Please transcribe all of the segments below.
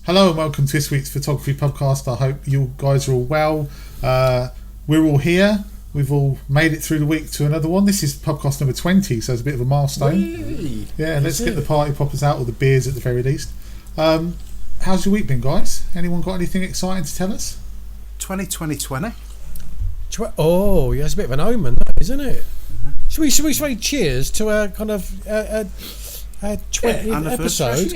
Hello and welcome to this week's Photography Pubcast. I hope you guys are all well. We're all here. We've all made it through the week to another one. This is Pubcast number 20, so it's a bit of a milestone. Whee! Yeah, let's get the party poppers out, or the beers at the very least. How's your week been, guys? Anyone got anything exciting to tell us? 2020. Oh, yeah, it's a bit of an omen, isn't it? Should we say cheers to our kind of 20th episode?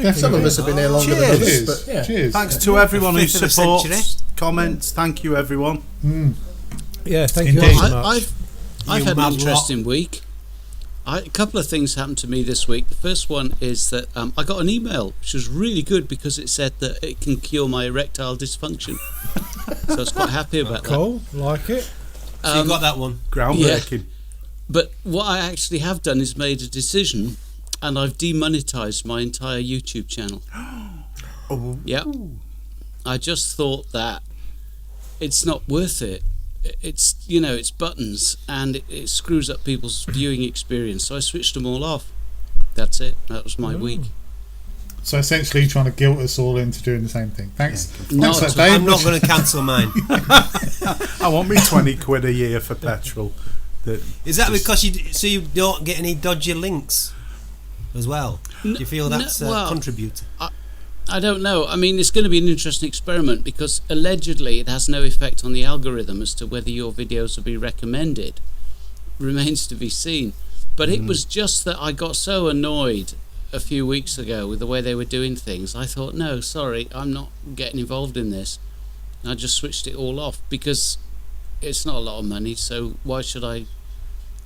Yeah, some of us have been here longer than others. But yeah. Cheers. Thanks to everyone who supports, comments. Thank you, everyone. Yeah, thank Indeed. you so much. I've had an interesting week. A couple of things happened to me this week. The first one is that I got an email, which was really good because it said that it can cure my erectile dysfunction. So I was quite happy about that. Cool, like it. So you got that one. Groundbreaking. Yeah. But what I actually have done is made a decision, and I've demonetized my entire YouTube channel. Oh. Yeah. I just thought that it's not worth it. It's, it's buttons, and it screws up people's viewing experience. So I switched them all off. That's it. That was my week. So essentially trying to guilt us all into doing the same thing. Thanks. Yeah. Thanks, Dave. I'm not going to cancel mine. I want me 20 quid a year for petrol. Is that because you don't get any dodgy links as well? Do you feel that's contribute? I don't know. I mean, it's going to be an interesting experiment because allegedly it has no effect on the algorithm as to whether your videos will be recommended. Remains to be seen. But it was just that I got so annoyed a few weeks ago with the way they were doing things. I thought, no, sorry, I'm not getting involved in this. And I just switched it all off because it's not a lot of money, so why should I,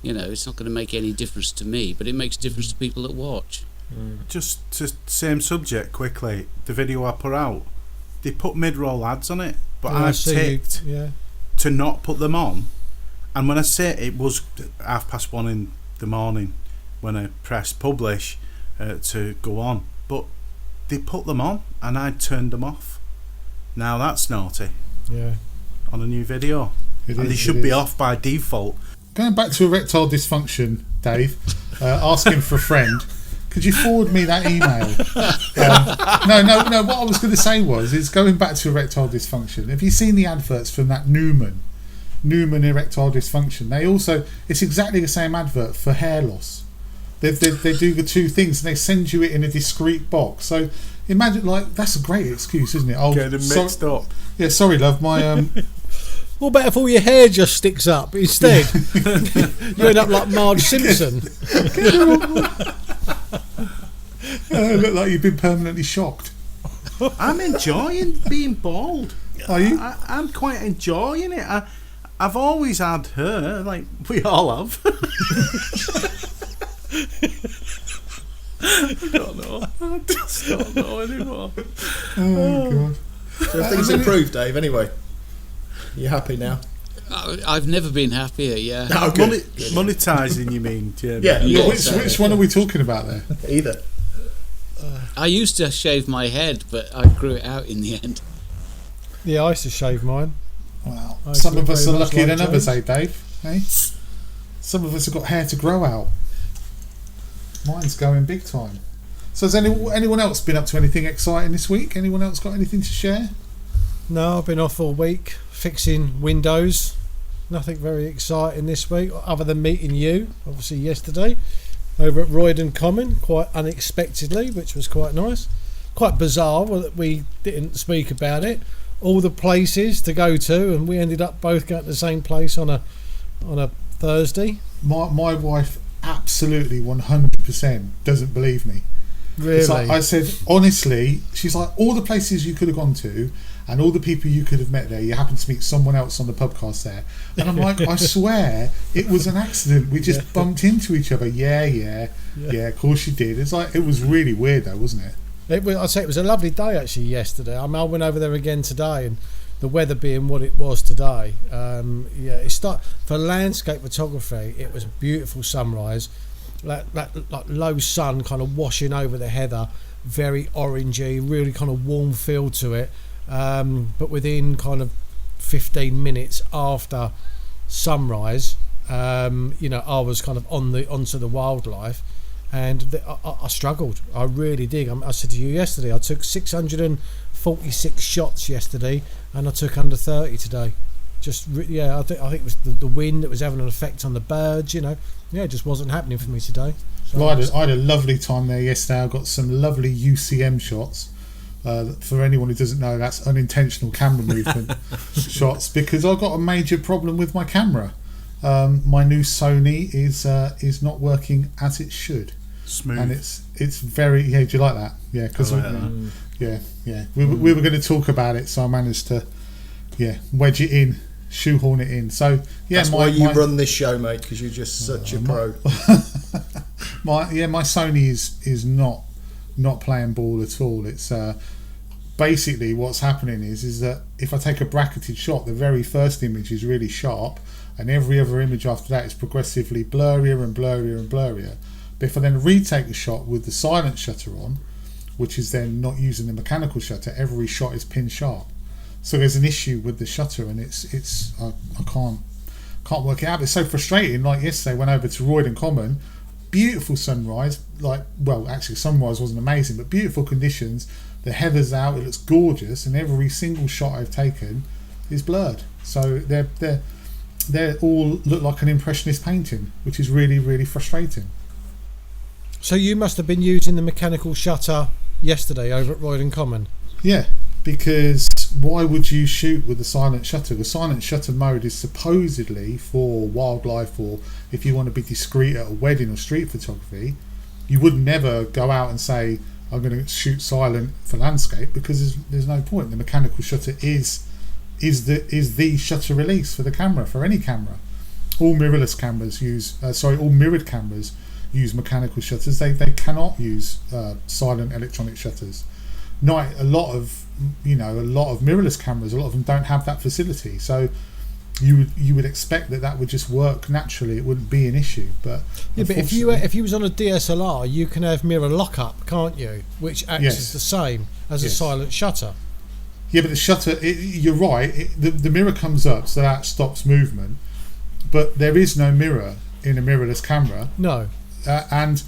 it's not going to make any difference to me, but it makes difference to people that watch. Just to same subject quickly, the video I put out, they put mid-roll ads on it, but I've ticked to not put them on. And when I say it was 1:30 in the morning when I pressed publish to go on, but they put them on and I turned them off. Now that's naughty. Yeah. On a new video. They should be off by default. Going back to erectile dysfunction, Dave, asking for a friend. Could you forward me that email? No. What I was going to say is going back to erectile dysfunction. Have you seen the adverts from that Newman erectile dysfunction? It's exactly the same advert for hair loss. They do the two things, and they send you it in a discreet box. So imagine, that's a great excuse, isn't it? Get them mixed up. Yeah, sorry, love. My What about if all your hair just sticks up instead? You end up like Marge Simpson. Look like you've been permanently shocked. I'm enjoying being bald. Are you? I'm quite enjoying it. I've always had hair, like we all have. I don't know. I just don't know anymore. Oh God. So things improved, Dave, anyway. You happy now? I've never been happier, yeah. Oh, good. Monetizing, you mean? Yeah. Which one are we talking about there? Either. I used to shave my head, but I grew it out in the end. Yeah, I used to shave mine. Wow. I Some used of to us very are much luckier like than others, James. Dave? Hey? Some of us have got hair to grow out. Mine's going big time. So has anyone else been up to anything exciting this week? Anyone else got anything to share? No, I've been off all week fixing windows. Nothing very exciting this week, other than meeting you, obviously yesterday, over at Roydon Common, quite unexpectedly, which was quite nice. Quite bizarre that we didn't speak about it. All the places to go to, and we ended up both going to the same place on a Thursday. My wife absolutely 100% doesn't believe me. Really? It's like, I said, honestly, she's like, all the places you could have gone to and all the people you could have met there, you happened to meet someone else on the podcast there. And I'm like, I swear it was an accident. We just bumped into each other. Yeah, of course you did. It's like, it was really weird though, wasn't it? I'd say it was a lovely day actually yesterday. I went over there again today, and the weather being what it was today, for landscape photography, it was a beautiful sunrise, like low sun kind of washing over the heather, very orangey, really kind of warm feel to it. But within kind of 15 minutes after sunrise, I was kind of onto the wildlife, and I struggled. I really did. I said to you yesterday, I took 646 shots yesterday, and I took under 30 today. I think it was the wind that was having an effect on the birds. It just wasn't happening for me today. So well, I had a lovely time there yesterday. I got some lovely UCM shots. For anyone who doesn't know, that's unintentional camera movement shots, because I got a major problem with my camera. My new Sony is not working as it should. Smooth. And it's very, do you like that? Yeah, because we were going to talk about it, so I managed to wedge it in, shoehorn it in. So that's why you run this show, mate, because you're just such a pro. my Sony is not playing ball at all. It's basically what's happening is that if I take a bracketed shot, the very first image is really sharp, and every other image after that is progressively blurrier and blurrier and blurrier. But if I then retake the shot with the silent shutter on, which is then not using the mechanical shutter, every shot is pin sharp. So there's an issue with the shutter, and I can't work it out. It's so frustrating. Like yesterday, I went over to Royden Common, beautiful sunrise. Sunrise wasn't amazing, but beautiful conditions. The heather's out, it looks gorgeous, and every single shot I've taken is blurred. So they all look like an impressionist painting, which is really, really frustrating. So you must have been using the mechanical shutter yesterday over at Royden Common. Yeah, because why would you shoot with the silent shutter? The silent shutter mode is supposedly for wildlife, or if you want to be discreet at a wedding or street photography. You would never go out and say, I'm going to shoot silent for landscape, because there's no point. The mechanical shutter is the shutter release for the camera, for any camera. All mirrorless cameras all mirrored cameras use mechanical shutters. They cannot use silent electronic shutters. Not a lot of mirrorless cameras. A lot of them don't have that facility. So you would expect that would just work naturally. It wouldn't be an issue. But if you was on a DSLR, you can have mirror lockup, can't you? Which acts as the same as a silent shutter. Yeah, but the shutter, you're right. The mirror comes up, so that stops movement. But there is no mirror in a mirrorless camera. No. And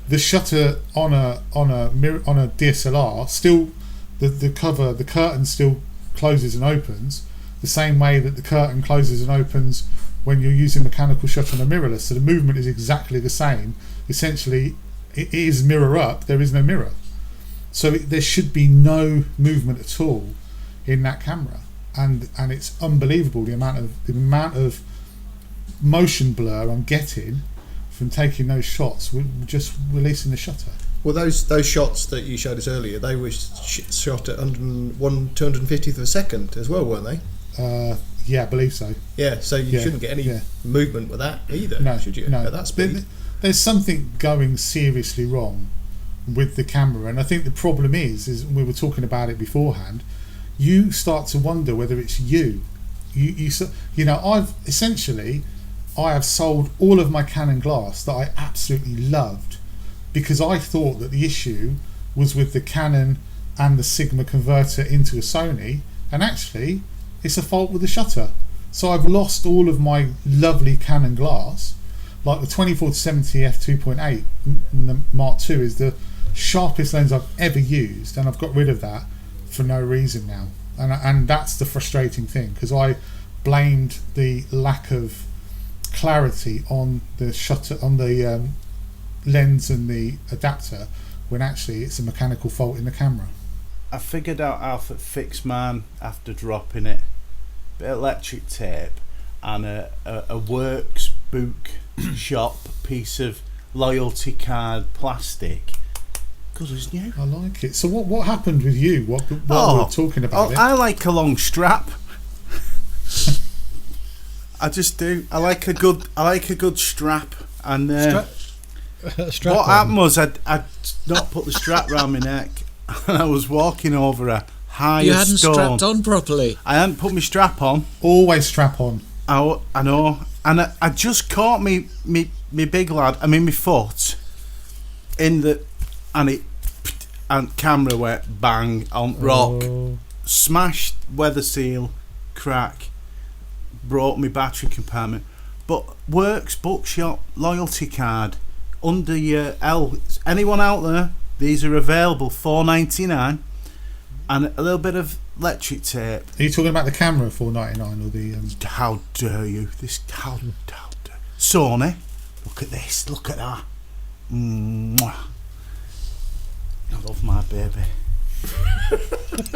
the shutter on a DSLR still, the curtain still closes and opens the same way that the curtain closes and opens when you're using mechanical shutter on a mirrorless. So the movement is exactly the same. Essentially, it is mirror up. There is no mirror, so there should be no movement at all in that camera. And it's unbelievable the amount of motion blur I'm getting from taking those shots with just releasing the shutter. Well, those shots that you showed us earlier, they were shot at 250th of a second as well, weren't they? Yeah, I believe so. Yeah, so you shouldn't get any movement with that either, should you? No, at that speed. There's something going seriously wrong with the camera, and I think the problem is we were talking about it beforehand. You start to wonder whether it's you. I have sold all of my Canon glass that I absolutely loved, because I thought that the issue was with the Canon and the Sigma converter into a Sony, and actually it's a fault with the shutter. So I've lost all of my lovely Canon glass. Like the 24-70 f2.8 Mark II is the sharpest lens I've ever used, and I've got rid of that for no reason now. And that's the frustrating thing, because I blamed the lack of clarity on the shutter, on the lens and the adapter, when actually it's a mechanical fault in the camera. I figured out how to fix mine after dropping it. Bit of electric tape and a works book shop piece of loyalty card plastic. Because it's new. I like it. So what happened with you? What we were talking about it? I like a long strap. I just do. I like a good strap. And what happened was I'd not put the strap round my neck, and I was walking over a higher stone. You hadn't strapped on properly. I hadn't put my strap on. Always strap on. I know. And I just caught me big lad. I mean, my foot in the, and camera went bang on rock, smashed weather seal, crack, broke my battery compartment. But Works bookshop loyalty card under your L. Anyone out there? These are available $4.99, and a little bit of electric tape. Are you talking about the camera $4.99 or the? How dare you? How dare Sony? Look at this. Look at that. Mwah. I love my baby.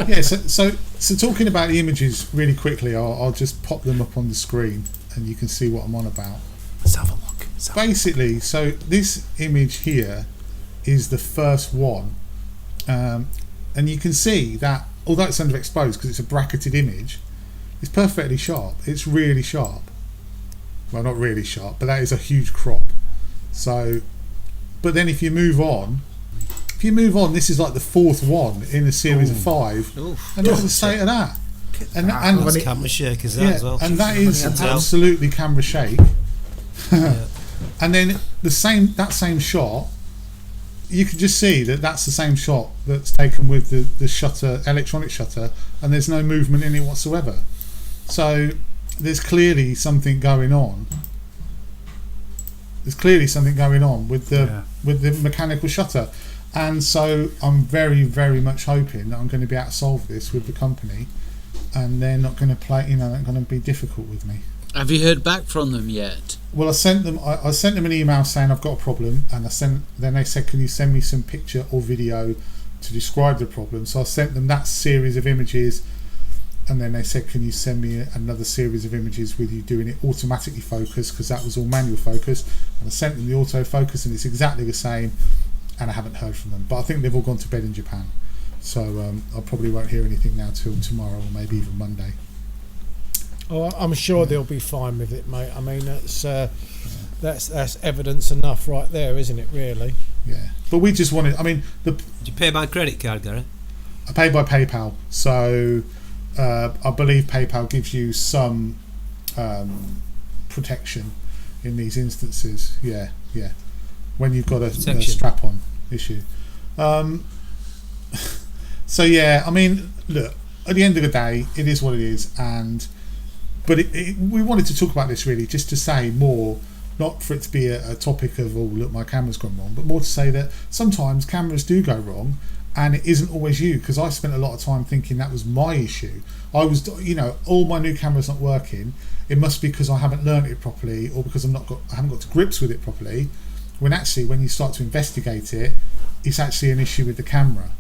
Yeah. So talking about the images really quickly, I'll just pop them up on the screen, and you can see what I'm on about. Let's have a look. Basically, so this image here is the first one, and you can see that although it's underexposed because it's a bracketed image, it's perfectly sharp. It's really sharp. Well, not really sharp, but that is a huge crop. So, but then if you move on, this is like the fourth one in a series of 5. And what's the state of that? And that's camera shake as as well. And that is absolutely camera shake. Yeah. And then that same shot, you can just see that that's the same shot that's taken with the shutter, electronic shutter, and there's no movement in it whatsoever. So there's clearly something going on. With the mechanical shutter, and so I'm very, very much hoping that I'm going to be able to solve this with the company, and they're not going to they're not going to be difficult with me. Have you heard back from them yet? Well, I sent them an email saying I've got a problem, and then they said, can you send me some picture or video to describe the problem? So I sent them that series of images, and then they said, can you send me another series of images with you doing it automatically focus, because that was all manual focus. And I sent them the autofocus, and it's exactly the same, and I haven't heard from them. But I think they've all gone to bed in Japan, so I probably won't hear anything now till tomorrow or maybe even Monday. Oh, I'm sure they'll be fine with it, mate. I mean, that's evidence enough right there, isn't it? Really. Yeah, but we just wanted. I mean, Did you pay by credit card, Gary? I pay by PayPal, so I believe PayPal gives you some protection in these instances. Yeah. When you've got a strap-on issue. So yeah, I mean, look. At the end of the day, it is what it is, but we wanted to talk about this really just to say more, not for it to be a topic of, oh look, my camera's gone wrong, but more to say that sometimes cameras do go wrong, and it isn't always you, because I spent a lot of time thinking that was my issue. I was, all my new camera's not working. It must be because I haven't learned it properly, or because I haven't got to grips with it properly. When actually, when you start to investigate it, it's actually an issue with the camera.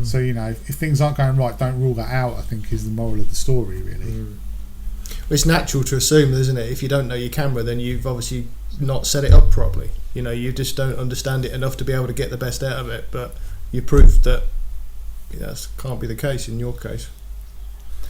So if things aren't going right, don't rule that out, I think is the moral of the story, really. Well, it's natural to assume, isn't it? If you don't know your camera, then you've obviously not set it up properly. You just don't understand it enough to be able to get the best out of it. But you proved that that can't be the case in your case.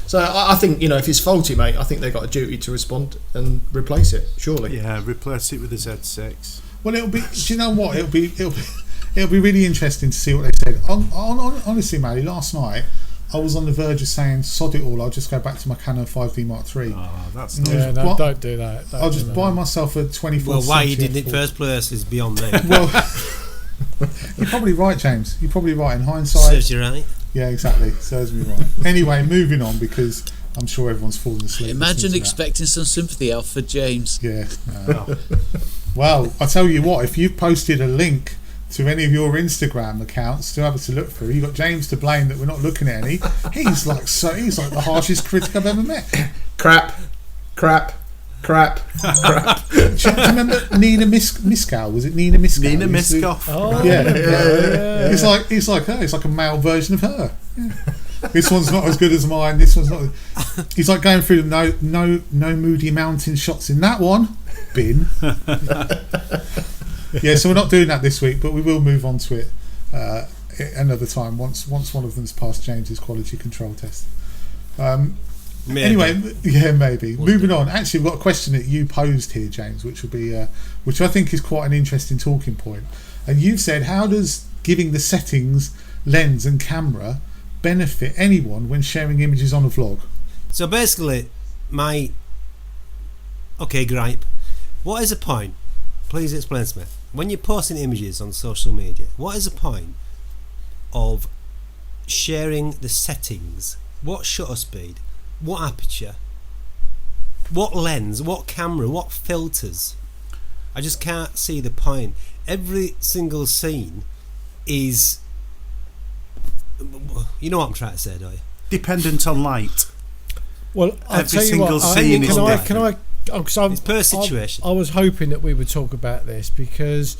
So I think, if it's faulty, mate, I think they've got a duty to respond and replace it, surely. Yeah, replace it with a Z6. Well, it'll be. Do you know what? It'll be really interesting to see what they said. Honestly, Maddie, last night I was on the verge of saying, sod it all, I'll just go back to my Canon 5D Mark III. Oh, that's not... No, don't do that. I'll just buy myself a 24. Well, why you did it in the first place is beyond me. Well, you're probably right, James. You're probably right. In hindsight... Serves you right. Yeah, exactly. Serves me right. Anyway, moving on, because I'm sure everyone's fallen asleep. Imagine expecting some sympathy out for James. Yeah. Well, I tell you what, if you've posted a link to any of your Instagram accounts to have us to look through, you've got James to blame that we're not looking at any. He's like the harshest critic I've ever met. Crap. Do you remember Nina Miskow? Was it Nina Miskow? Nina Miskow. Oh, yeah. It's like a male version of her. Yeah. This one's not as good as mine. This one's not. He's like going through no moody mountain shots in that one. Bin. Yeah, so we're not doing that this week, but we will move on to it another time once one of them's passed James's quality control test. Maybe. Anyway, yeah, maybe. Moving on. Actually, we've got a question that you posed here, James, which will be, which I think is quite an interesting talking point. And you've said, how does giving the settings, lens, and camera benefit anyone when sharing images on a vlog? So basically, gripe. What is the point? Please explain to me. When you're posting images on social media, what is the point of sharing the settings? What shutter speed? What aperture? What lens? What camera? What filters? I just can't see the point. every single scene is. You know what I'm trying to say, don't you? Dependent on light. Well, I'll Every tell you single what. scene is Can I? It's per situation. I was hoping that we would talk about this because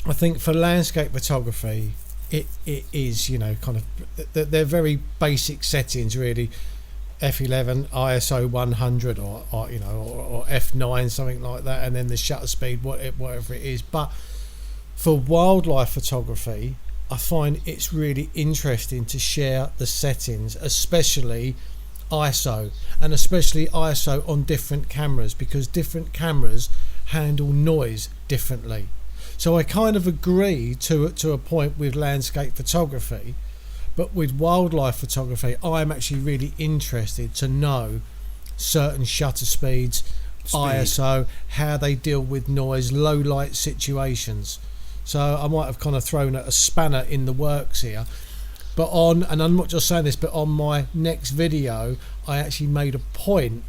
I think for landscape photography, it is, you know, kind of they're very basic settings really. F11, ISO 100, or you know, or F9, something like that, and then the shutter speed, whatever it is. But for wildlife photography, I find it's really interesting to share the settings, especially ISO, and especially ISO on different cameras, because different cameras handle noise differently. So I kind of agree to a point with landscape photography, but with wildlife photography I'm actually really interested to know certain shutter speeds, ISO, how they deal with noise, low light situations. So I might have kind of thrown a spanner in the works here. But and I'm not just saying this, but on my next video, I actually made a point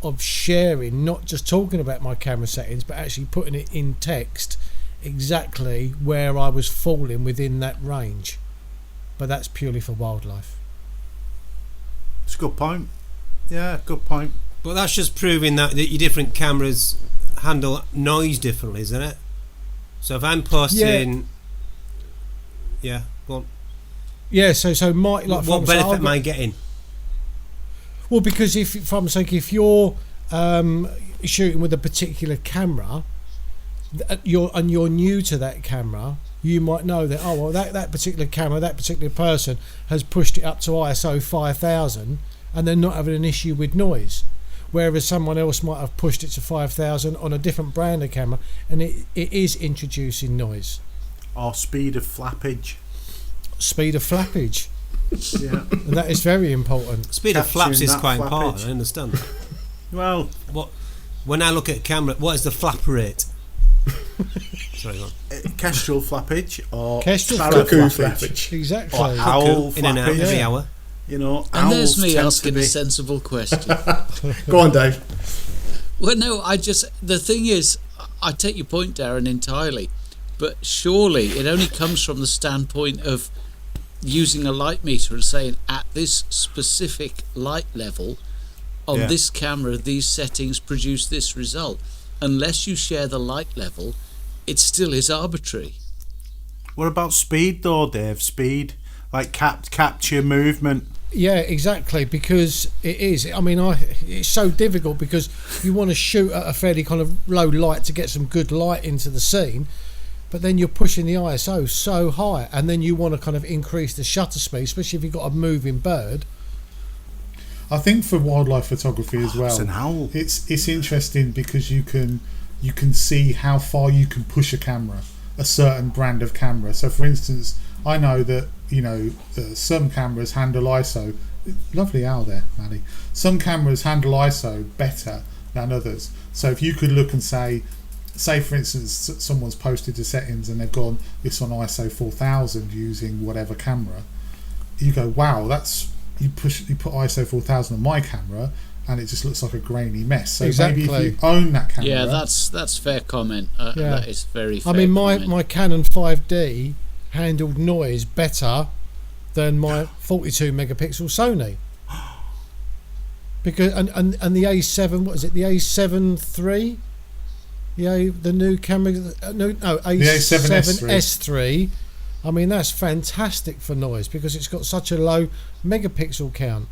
of sharing, not just talking about my camera settings, but actually putting it in text, exactly where I was falling within that range. But that's purely for wildlife. It's a good point. Yeah, good point. But that's just proving that your different cameras handle noise differently, isn't it? So if I'm posting... Yeah, go on. Yeah, so my like what benefit am I getting? Well, because if you're shooting with a particular camera, you're new to that camera, you might know that that particular camera, that particular person has pushed it up to ISO 5000, and they're not having an issue with noise. Whereas someone else might have pushed it to 5000 on a different brand of camera, and it is introducing noise. Or speed of flappage. Speed of flappage. Yeah. And that is very important. Speed of flaps is quite flappage. important, I understand that. Well, when I look at a camera, what is the flap rate? Sorry, go on. Kestrel flappage or Kestrel flappage. Exactly. Or owl in and out flappage. every hour. You know, And there's owls me tend asking to a be... sensible question. Go on, Dave. Well, no, the thing is, I take your point, Darren, entirely, but surely it only comes from the standpoint of using a light meter and saying at this specific light level on this camera, these settings produce this result. Unless you share the light level, it still is arbitrary. What about speed though, Dave? Speed, like capture movement. Yeah, exactly, because it is. I mean, it's so difficult because you want to shoot at a fairly kind of low light to get some good light into the scene, but then you're pushing the ISO so high, and then you want to kind of increase the shutter speed, especially if you've got a moving bird. I think for wildlife photography as well, It's an owl. It's interesting because you can see how far you can push a camera, a certain brand of camera. So, for instance, I know that some cameras handle ISO. Lovely owl there, Maddie. Some cameras handle ISO better than others. So if you could look and say for instance, someone's posted the settings and they've gone this on ISO 4000 using whatever camera, you go, wow, you put ISO 4000 on my camera and it just looks like a grainy mess. So exactly. Maybe if you own that camera, Yeah, that's fair comment. That is very fair. I mean, comment. my Canon 5D handled noise better than my 42 megapixel Sony, because and the A7, what is it, the A7 III, the new camera, A7 S3. I mean, that's fantastic for noise because it's got such a low megapixel count.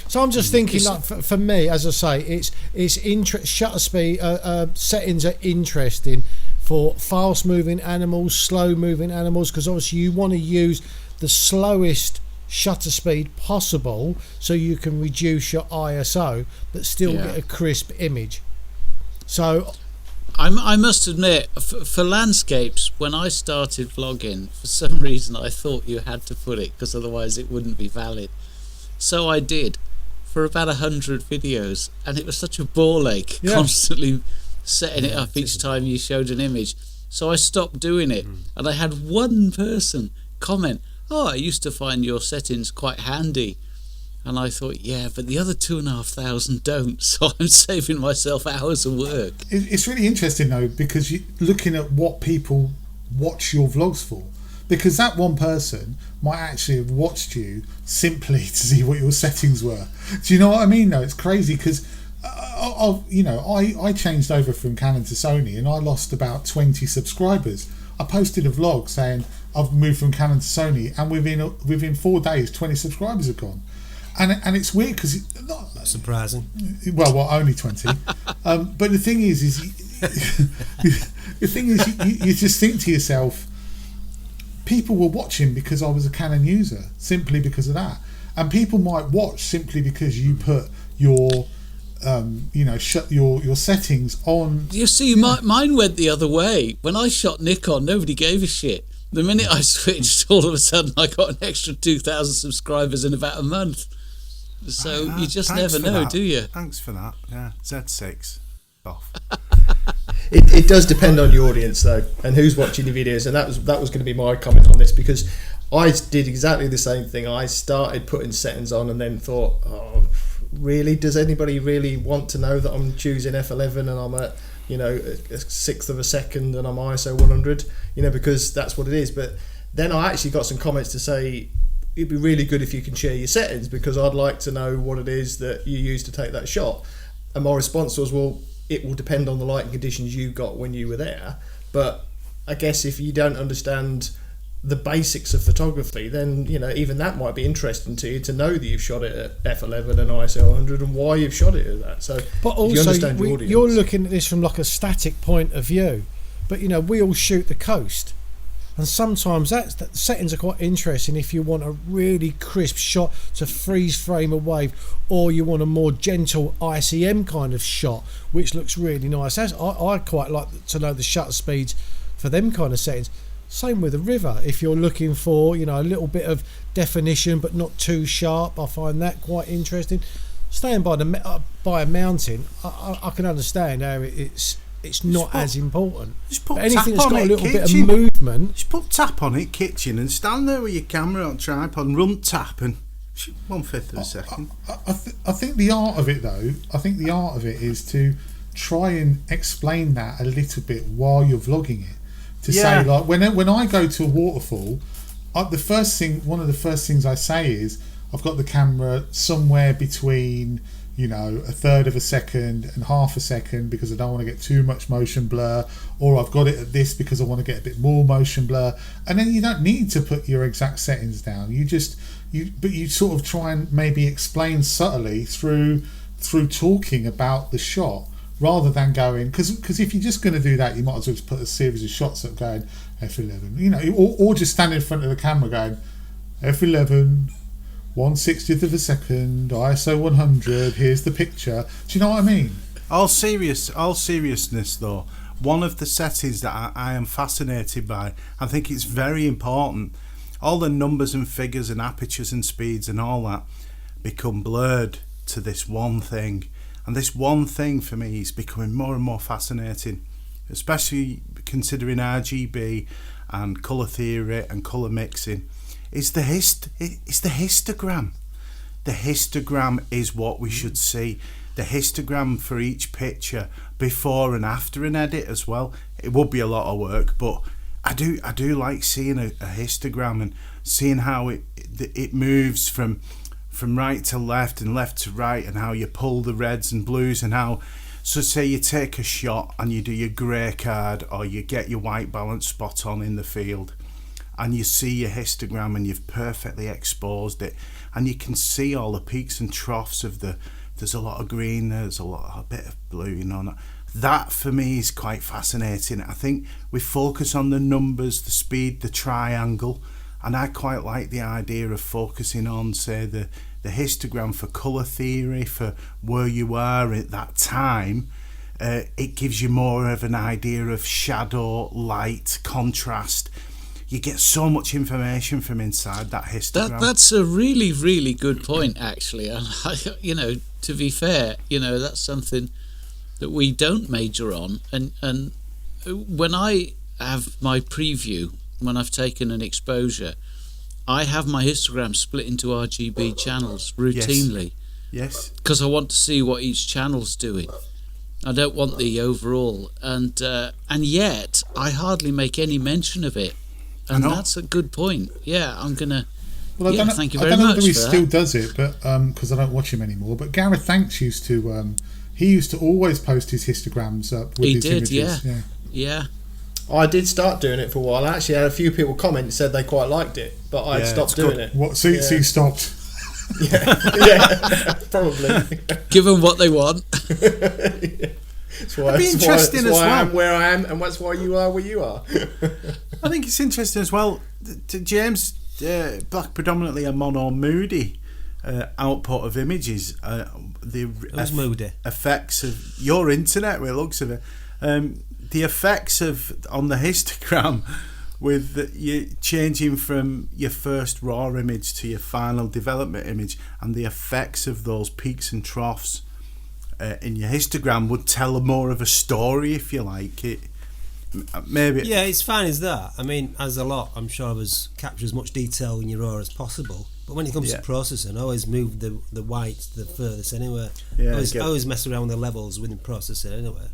So I'm just thinking, like, for me, as I say, it's shutter speed settings are interesting for fast moving animals, slow moving animals, because obviously you want to use the slowest shutter speed possible so you can reduce your ISO but still get a crisp image. So I must admit, for landscapes, when I started vlogging, for some reason I thought you had to put it because otherwise it wouldn't be valid. So I did for about 100 videos, and it was such a ball ache constantly setting it up each time you showed an image. So I stopped doing it, and I had one person comment, "Oh, I used to find your settings quite handy." And I thought, yeah, but the other 2,500 don't, so I'm saving myself hours of work. It's really interesting though, because you're looking at what people watch your vlogs for, because that one person might actually have watched you simply to see what your settings were. Do you know what I mean? No, it's crazy because I changed over from Canon to Sony and I lost about 20 subscribers. I posted a vlog saying I've moved from Canon to Sony, and within 4 days 20 subscribers are gone. And it's weird because surprising. Well, only 20. But the thing is you just think to yourself, people were watching because I was a Canon user, simply because of that. And people might watch simply because you put your shut your settings on. You see, mine went the other way. When I shot Nikon, nobody gave a shit. The minute I switched, all of a sudden I got an extra 2,000 subscribers in about a month. So you just never know, do you? Thanks for that. Yeah, Z6 off. It does depend on your audience though, and who's watching your videos, and that was going to be my comment on this, because I did exactly the same thing. I started putting settings on and then thought, oh, really? Does anybody really want to know that I'm choosing f11 and I'm at a sixth of a second and I'm ISO 100? Because that's what it is. But then I actually got some comments to say, it'd be really good if you can share your settings, because I'd like to know what it is that you use to take that shot. And my response was, well, it will depend on the lighting conditions you got when you were there. But I guess if you don't understand the basics of photography, then even that might be interesting to you, to know that you've shot it at f11 and ISO 100 and why you've shot it at that. So, but also you're looking at this from like a static point of view. But we all shoot the coast, and sometimes that settings are quite interesting if you want a really crisp shot to freeze frame a wave, or you want a more gentle ICM kind of shot, which looks really nice. I quite like to know the shutter speeds for them kind of settings. Same with a river. If you're looking for a little bit of definition but not too sharp, I find that quite interesting. Staying by a mountain, I can understand how it's not as important. Just put anything tap that's got on a little it, bit of movement. Just put tap on it, kitchen, and stand there with your camera on tripod and run tap and shoot 1/5 of a second. I think the art of it though, is to try and explain that a little bit while you're vlogging it. Say, like, when I go to a waterfall, one of the first things I say is I've got the camera somewhere between a third of a second and half a second, because I don't want to get too much motion blur, or I've got it at this because I want to get a bit more motion blur. And then you don't need to put your exact settings down. But you sort of try and maybe explain subtly through talking about the shot, rather than going, because if you're just going to do that, you might as well just put a series of shots up going f11, or just stand in front of the camera going f11, 1/60th of a second, ISO 100, here's the picture. Do you know what I mean? All seriousness though, one of the settings that I am fascinated by, I think it's very important, all the numbers and figures and apertures and speeds and all that become blurred to this one thing. And this one thing for me is becoming more and more fascinating, especially considering RGB and colour theory and colour mixing. It's the histogram. The histogram is what we should see. The histogram for each picture, before and after an edit as well. It would be a lot of work, but I do like seeing a histogram and seeing how it moves from right to left and left to right, and how you pull the reds and blues, and how, so say you take a shot and you do your grey card, or you get your white balance spot on in the field, and you see your histogram and you've perfectly exposed it, and you can see all the peaks and troughs of there's a lot of green, there's a bit of blue, that for me is quite fascinating. I think we focus on the numbers, the speed, the triangle, and I quite like the idea of focusing on, say, the histogram for colour theory, for where you are at that time. It gives you more of an idea of shadow, light, contrast. You get so much information from inside that histogram. That's a really, really good point, actually. And to be fair, that's something that we don't major on. And when I have my preview, when I've taken an exposure, I have my histogram split into RGB channels routinely. Yes. Because I want to see what each channel's doing. I don't want the overall, and yet I hardly make any mention of it, and that's a good point. Yeah, I'm gonna. Well, thank you very much. I don't know whether he still does it, but because I don't watch him anymore. But Gareth Thanks used to. He used to always post his histograms up with his images. Yeah. I did start doing it for a while. I actually had a few people comment and said they quite liked it, but I'd stopped doing it. What? So you stopped? Yeah, probably. Give them what they want. That's why, I am where I am, and that's why you are where you are. I think it's interesting as well. James, Black predominantly a mono moody output of images. Moody effects of your internet, with the looks of it. The effects of on the histogram. With you changing from your first raw image to your final development image, and the effects of those peaks and troughs in your histogram would tell more of a story, if you like. It maybe. Yeah, it's fine as that. I mean, as a lot, I'm sure I was capture as much detail in your raw as possible. But when it comes to processing, I always move the white the furthest anyway. Yeah, I always mess around with the levels within processing anyway.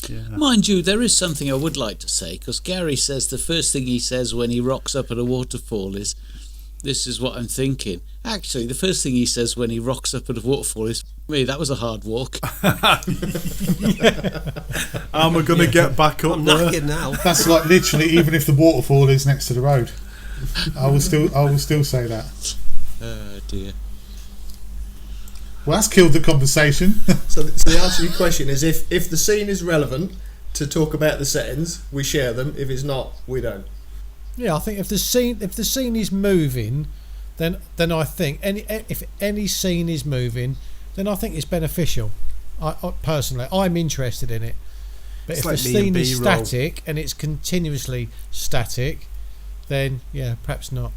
Yeah. Mind you, there is something I would like to say, because Gary says the first thing he says when he rocks up at a waterfall is, "This is what I'm thinking." Actually, the first thing he says when he rocks up at a waterfall is, "Me, that was a hard walk." How am I going to get back up I'm there? knackered now. That's like literally, even if the waterfall is next to the road, I will still say that. Oh dear. Well, that's killed the conversation. So the answer to your question is, if the scene is relevant to talk about the settings, we share them. If it's not, we don't. Yeah, I think if the scene is moving, then I think if any scene is moving, then I think it's beneficial. I personally, I'm interested in it. But if the scene is static and it's continuously static, then yeah, perhaps not.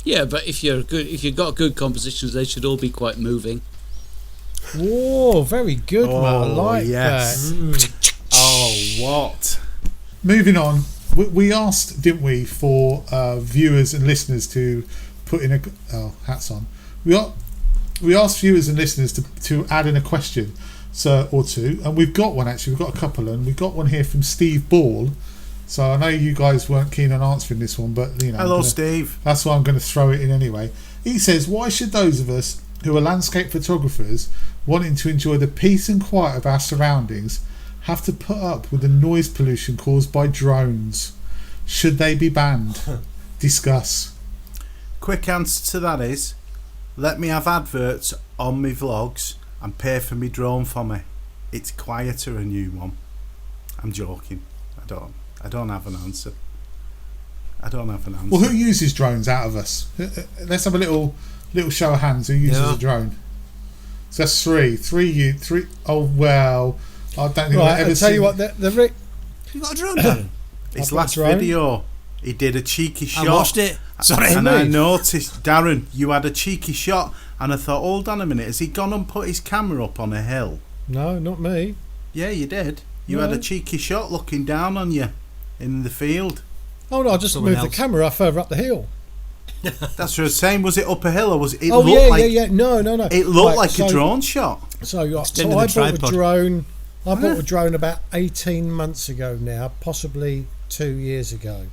Yeah, but if you've got good compositions, they should all be quite moving. Whoa, very good, man. I like that. Oh, what? Moving on, we asked, didn't we, for viewers and listeners to put in hats on. We asked viewers and listeners to add in a question or two, and we've got one actually. We've got a couple, and we've got one here from Steve Ball. So I know you guys weren't keen on answering this one, but Hello, Steve. That's why I'm going to throw it in anyway. He says, "Why should those of us who are landscape photographers wanting to enjoy the peace and quiet of our surroundings have to put up with the noise pollution caused by drones? Should they be banned? Discuss." Quick answer to that is, let me have adverts on my vlogs and pay for me drone for me. It's quieter, a new one. I'm joking. I don't have an answer. Well, who uses drones out of us? Let's have a little show of hands. Who uses a drone? So that's three. Oh well, I don't think I've ever I'll tell you what. You got a drone, Darren? His last video, he did a cheeky shot. I watched it. Sorry, and I noticed, Darren, you had a cheeky shot, and I thought, hold on a minute, has he gone and put his camera up on a hill? No, not me. Yeah, you did. You had a cheeky shot looking down on you in the field. Oh no, I just moved the camera further up the hill. That's what I was saying. Was it up a hill or was it? No. It looked like a drone shot. So I bought a drone. I bought a drone about 18 months ago now, possibly 2 years ago,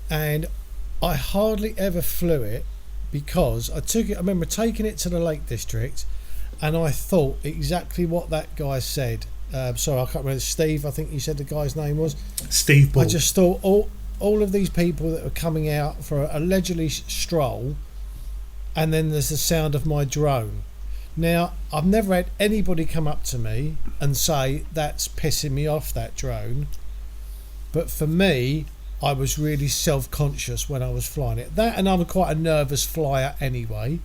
and I hardly ever flew it because I remember taking it to the Lake District, and I thought exactly what that guy said. Sorry, I can't remember. Steve, I think you said the guy's name was Steve Ball. I just thought all of these people that were coming out for a leisurely stroll, and then there's the sound of my drone. Now, I've never had anybody come up to me and say that's pissing me off, that drone, but for me, I was really self-conscious when I was flying it. That, and I'm quite a nervous flyer anyway,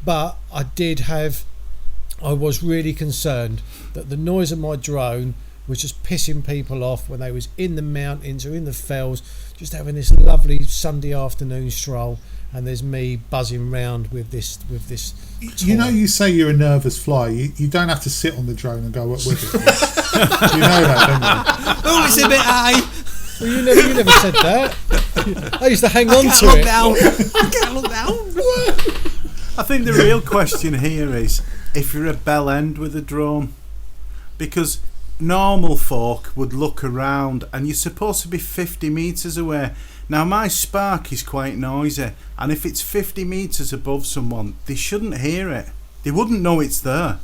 but I was really concerned that the noise of my drone was just pissing people off when they was in the mountains or in the fells, just having this lovely Sunday afternoon stroll, and there's me buzzing round with this toy. You say you're a nervous flyer. You don't have to sit on the drone and go up with it. You know that, don't you? Oh, it's a bit high. Well, you never said that. I used to hang on to it. I can't look down. I think the real question here is if you're a bell end with a drone, because normal folk would look around and you're supposed to be 50 metres away. Now my Spark is quite noisy, and if it's 50 metres above someone, they shouldn't hear it. They wouldn't know it's there,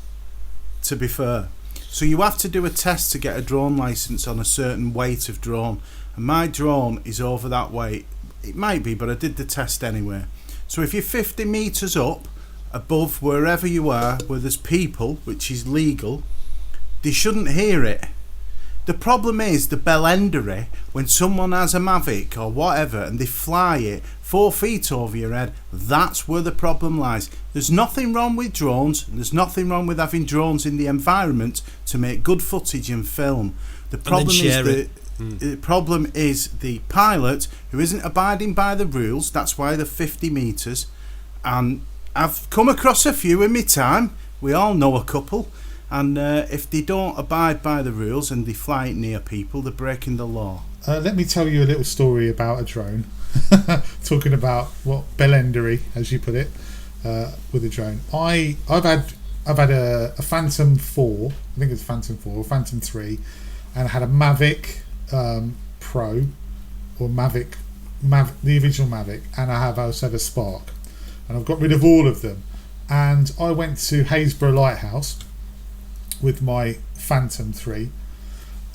to be fair. So you have to do a test to get a drone licence on a certain weight of drone, and my drone is over that weight. It might be, but I did the test anyway. So if you're 50 metres up above wherever you are where there's people, which is legal, they shouldn't hear it. The problem is the bellendery, when someone has a Mavic or whatever and they fly it 4 feet over your head, that's where the problem lies. There's nothing wrong with drones, and there's nothing wrong with having drones in the environment to make good footage and film. The problem is the pilot who isn't abiding by the rules. That's why they're 50 metres, and I've come across a few in my time. We all know a couple. And if they don't abide by the rules and they fly it near people, they're breaking the law. Let me tell you a little story about a drone. Talking about what bellendery, as you put it, with a drone. I've had a Phantom 4. I think it's Phantom 4 or Phantom 3, and I had a Mavic Pro or Mavic, the original Mavic, and I have also had a Spark, and I've got rid of all of them. And I went to Haysborough Lighthouse with my Phantom 3,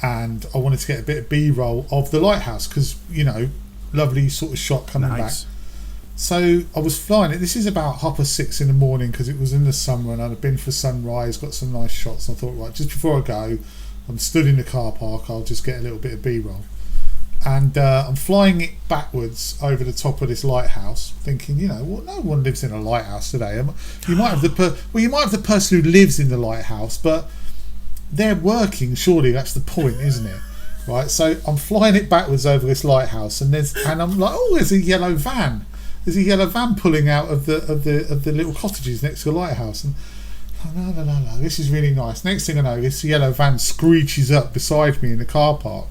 and I wanted to get a bit of B-roll of the lighthouse because, you know, lovely sort of shot coming back. So I was flying it. This is about 6:30 in the morning because it was in the summer and I'd been for sunrise, got some nice shots, and I thought, right, just before I go, I'm stood in the car park, I'll just get a little bit of B-roll. And I'm flying it backwards over the top of this lighthouse, thinking, you know, well, no one lives in a lighthouse today. You might have the person who lives in the lighthouse, but they're working. Surely that's the point, isn't it? Right. So I'm flying it backwards over this lighthouse, and I'm like, oh, there's a yellow van. There's a yellow van pulling out of the little cottages next to the lighthouse, and la, this is really nice. Next thing I know, this yellow van screeches up beside me in the car park.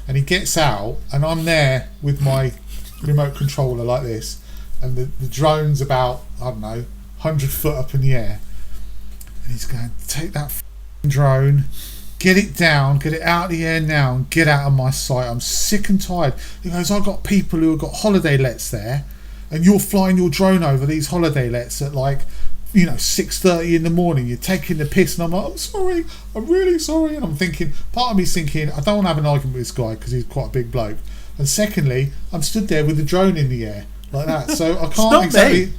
And he gets out, and I'm there with my remote controller like this, and the drone's about, I don't know, 100 foot up in the air. And he's going, take that drone, get it down, get it out of the air now, and get out of my sight. I'm sick and tired. He goes, I've got people who have got holiday lets there, and you're flying your drone over these holiday lets at 6:30 in the morning. You're taking the piss. And I'm like, I'm sorry, I'm really sorry. And I'm thinking, part of me's thinking, I don't want to have an argument with this guy because he's quite a big bloke. And secondly, I'm stood there with the drone in the air like that, so I can't exactly.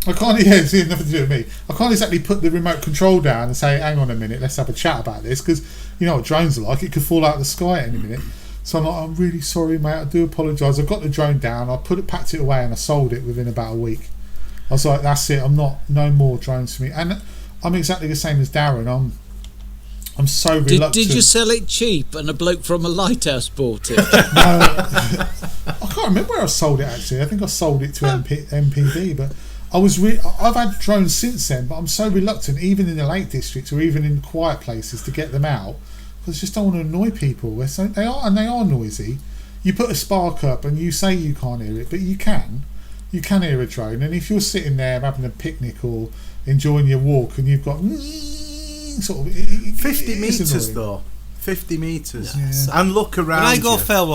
It's nothing to do with me. I can't exactly put the remote control down and say, hang on a minute, let's have a chat about this, because you know what drones are like. It could fall out of the sky at any minute. So I'm like, I'm really sorry, mate. I do apologise. I've got the drone down. I packed it away, and I sold it within about a week. I was like, that's it. No more drones for me. And I'm exactly the same as Darren. I'm so reluctant. Did you sell it cheap and a bloke from a lighthouse bought it? No, I can't remember where I sold it actually. I think I sold it to MPD, but I've had drones since then, but I'm so reluctant, even in the Lake District or even in quiet places, to get them out because I just don't want to annoy people. They are noisy. You put a Spark up and you say you can't hear it, but you can. You can hear a drone, and if you're sitting there having a picnic or enjoying your walk and you've got sort of 50 metres though, 50 metres, yeah. And look around. When I go fell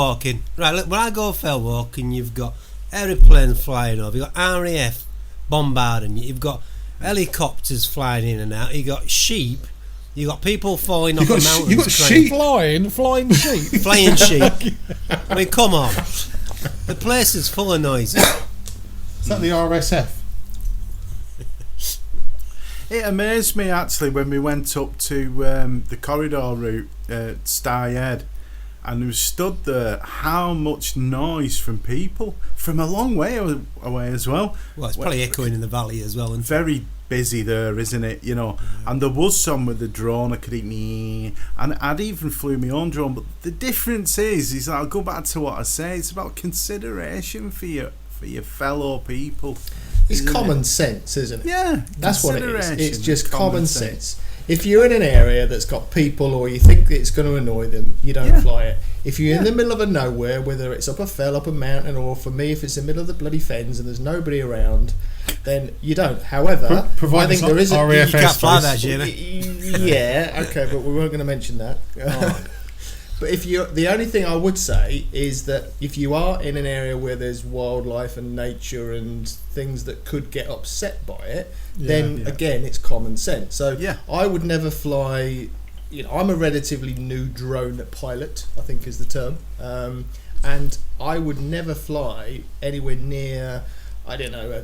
walking, you've got aeroplanes flying over, you've got RAF bombarding you, you've got helicopters flying in and out, you've got sheep, you've got people falling off the mountains. You've got sheep flying sheep, flying sheep. I mean, come on, the place is full of noise. Is that the RSF? It amazed me actually when we went up to the corridor route at Stye Head, and we stood there, how much noise from people from a long way away as well. Well, it's probably echoing in the valley as well. And very busy there, isn't it? You know, and there was some with the drone. I could eat me, and I'd even flew my own drone. But the difference is I'll go back to what I say. It's about consideration for your fellow people. It's common sense, isn't it? Yeah, that's what it is. It's just common sense. If you're in an area that's got people or you think it's going to annoy them, you don't fly it. If you're in the middle of a nowhere, whether it's up a fell, up a mountain, or for me, if it's in the middle of the bloody fens and there's nobody around, then you don't. However, I think there is a... You can't fly that, Jimmy. Yeah, okay, but we weren't going to mention that. But if you, the only thing I would say is that if you are in an area where there's wildlife and nature and things that could get upset by it, then again it's common sense. So I would never fly. You know, I'm a relatively new drone pilot, I think is the term, and I would never fly anywhere near, I don't know,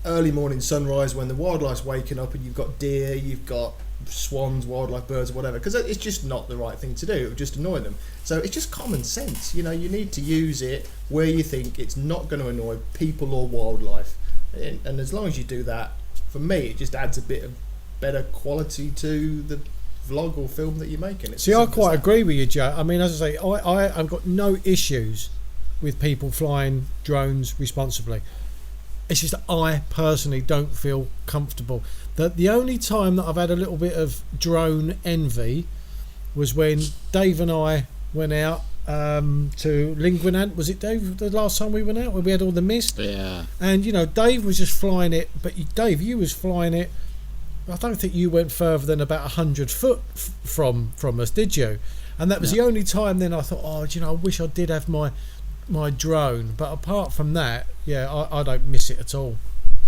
early morning sunrise when the wildlife's waking up and you've got deer, you've got swans, wildlife, birds, whatever, because it's just not the right thing to do. It would just annoy them. So it's just common sense. You know, you need to use it where you think it's not going to annoy people or wildlife, and as long as you do that, for me, it just adds a bit of better quality to the vlog or film that you're making. See, I quite agree with you, Joe. I mean, as I say, I've got no issues with people flying drones responsibly. It's just that I personally don't feel comfortable. The only time that I've had a little bit of drone envy was when Dave and I went out to Linguinant. Was it Dave the last time we went out where we had all the mist? Yeah. And you know, Dave was just flying it, but Dave, you was flying it. I don't think you went further than about 100 foot from us, did you? And that was the only time. Then I thought, oh, do you know, I wish I did have my drone. But apart from that, I don't miss it at all.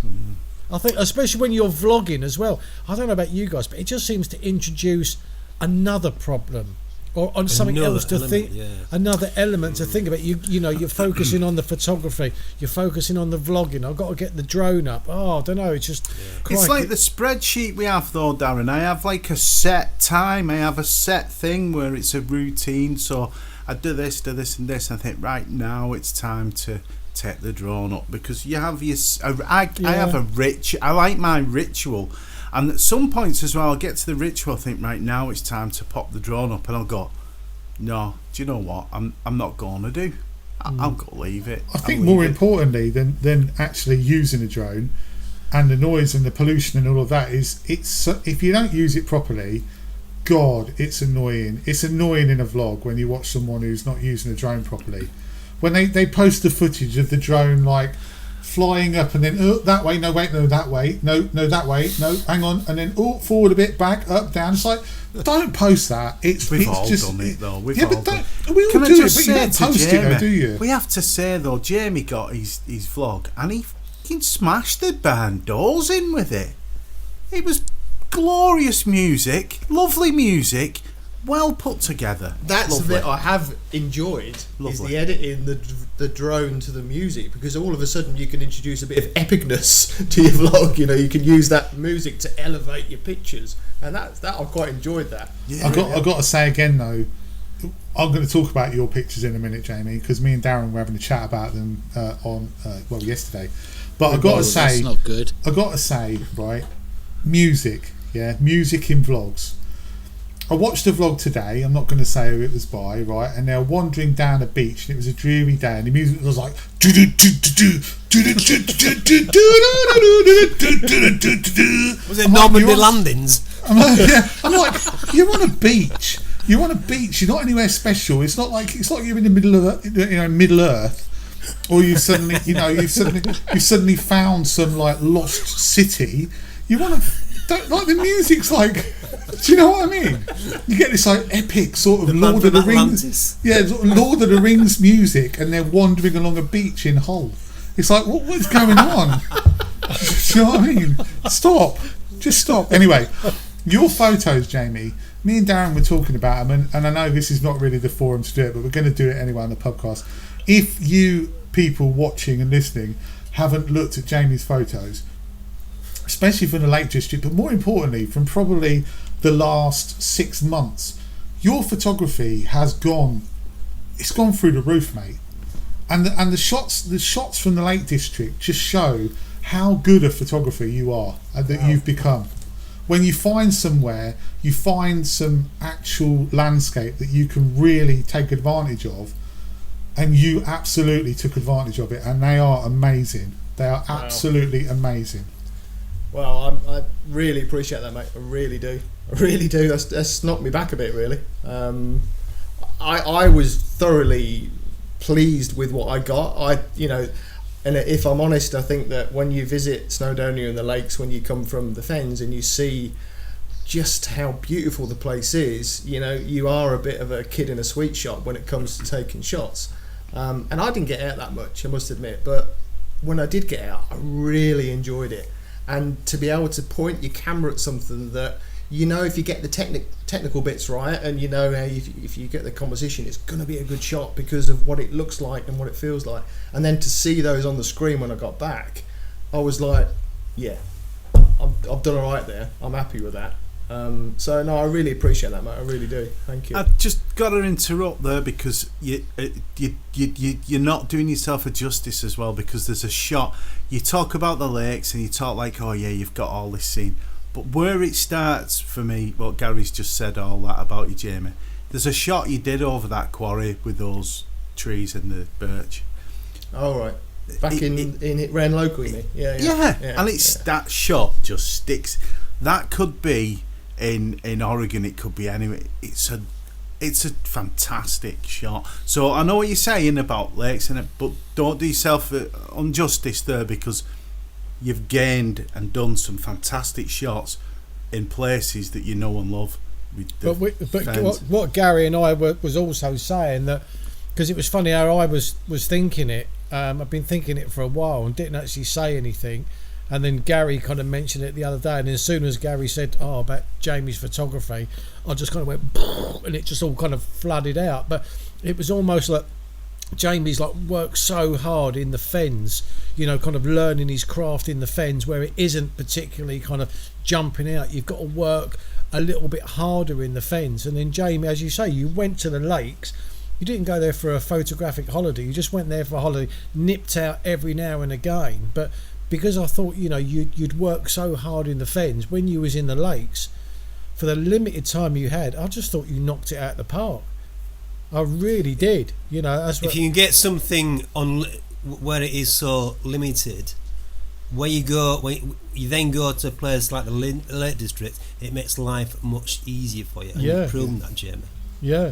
Mm-hmm. I think, especially when you're vlogging as well. I don't know about you guys, but it just seems to introduce another problem or on something else to think. Another element to think about. You know, you're focusing on the photography, you're focusing on the vlogging. I've got to get the drone up. Oh, I don't know. It's just it's like the spreadsheet we have though, Darren. I have like a set time. I have a set thing where it's a routine. So I do this, and this. I think right now it's time to take the drone up, because you have your. I have a I like my ritual. And at some points as well, I'll get to the ritual, I think, right now it's time to pop the drone up, and I'll go, no, do you know what? I'm not going to do. I'm going to leave it. I think more importantly than actually using a drone and the noise and the pollution and all of that is, if you don't use it properly, God, it's annoying. It's annoying in a vlog when you watch someone who's not using a drone properly. When they post the footage of the drone, like, flying up and then that way, no wait, no that way, no that way, no hang on, and then forward a bit, back, up, down. It's like, don't post that. We've all done it though. We all do it, but you don't post it though, do you? We have to say though, Jamie got his vlog and he fucking smashed the barn doors in with it. It was glorious music, lovely music, well put together. That's the bit I have enjoyed. Lovely. Is the editing the drone to the music, because all of a sudden you can introduce a bit of epicness to your vlog. You know, you can use that music to elevate your pictures, and that I quite enjoyed that. Yeah, I've got to say again though, I'm going to talk about your pictures in a minute, Jamie, because me and Darren were having a chat about them yesterday. But I've got to say, that's not good. I've got to say, right, music in vlogs. I watched a vlog today, I'm not going to say who it was by, right, and they were wandering down a beach and it was a dreary day and the music was like was it Normandy Landings? I'm like, you're on a beach, you're not anywhere special. It's like you're in the middle of Middle Earth, or you've suddenly found some like lost city. You want to, like, the music's like, do you know what I mean? You get this like epic sort of Lord of the Rings, sort of Lord of the Rings music, and they're wandering along a beach in Hull. It's like, what's going on? Do you know what I mean? Just stop. Anyway, your photos, Jamie. Me and Darren were talking about them, and I know this is not really the forum to do it, but we're going to do it anyway on the podcast. If you people watching and listening haven't looked at Jamie's photos, especially from the Lake District, but more importantly from probably the last 6 months, your photography has gone through the roof, mate. And the shots from the Lake District just show how good a photographer you are and that you've become. When you find somewhere, you find some actual landscape that you can really take advantage of, and you absolutely took advantage of it, and they are amazing. They are absolutely amazing. Well, I really appreciate that, mate. I really do. That's knocked me back a bit, really. I was thoroughly pleased with what I got. And if I'm honest, I think that when you visit Snowdonia and the lakes, when you come from the Fens and you see just how beautiful the place is, you are a bit of a kid in a sweet shop when it comes to taking shots. And I didn't get out that much, I must admit, but when I did get out, I really enjoyed it. And to be able to point your camera at something that, if you get the technical bits right, and how if you get the composition, it's going to be a good shot because of what it looks like and what it feels like. And then to see those on the screen when I got back, I was like, yeah, I've done all right there. I'm happy with that. So no, I really appreciate that, mate. I really do. Thank you. I've just got to interrupt there because you're not doing yourself a justice as well, because there's a shot. You talk about the lakes and you talk like, oh yeah, you've got all this scene, but where it starts for me, what Gary's just said, all that about you, Jamie. There's a shot you did over that quarry with those trees and the birch. Oh right. Back in it ran local, you mean? Yeah. And that shot just sticks. That could be in Oregon, it could be anywhere. It's a fantastic shot. So I know what you're saying about lakes, but don't do yourself injustice there, because you've gained and done some fantastic shots in places that you know and love. But what Gary and I was also saying, that because it was funny how I was thinking it. I've been thinking it for a while and didn't actually say anything. And then Gary kind of mentioned it the other day, and as soon as Gary said, about Jamie's photography, I just kind of went, and it just all kind of flooded out. But it was almost like Jamie's worked so hard in the Fens, kind of learning his craft in the Fens, where it isn't particularly kind of jumping out. You've got to work a little bit harder in the Fens. And then Jamie, as you say, you went to the lakes. You didn't go there for a photographic holiday. You just went there for a holiday, nipped out every now and again. But because I thought, you'd work so hard in the Fens, when you was in the lakes, for the limited time you had, I just thought you knocked it out of the park. I really did. That's what, if you can get something on where it is so limited, where you go, when you then go to a place like the Lake District, it makes life much easier for you. And you've proven that, Jamie. Yeah.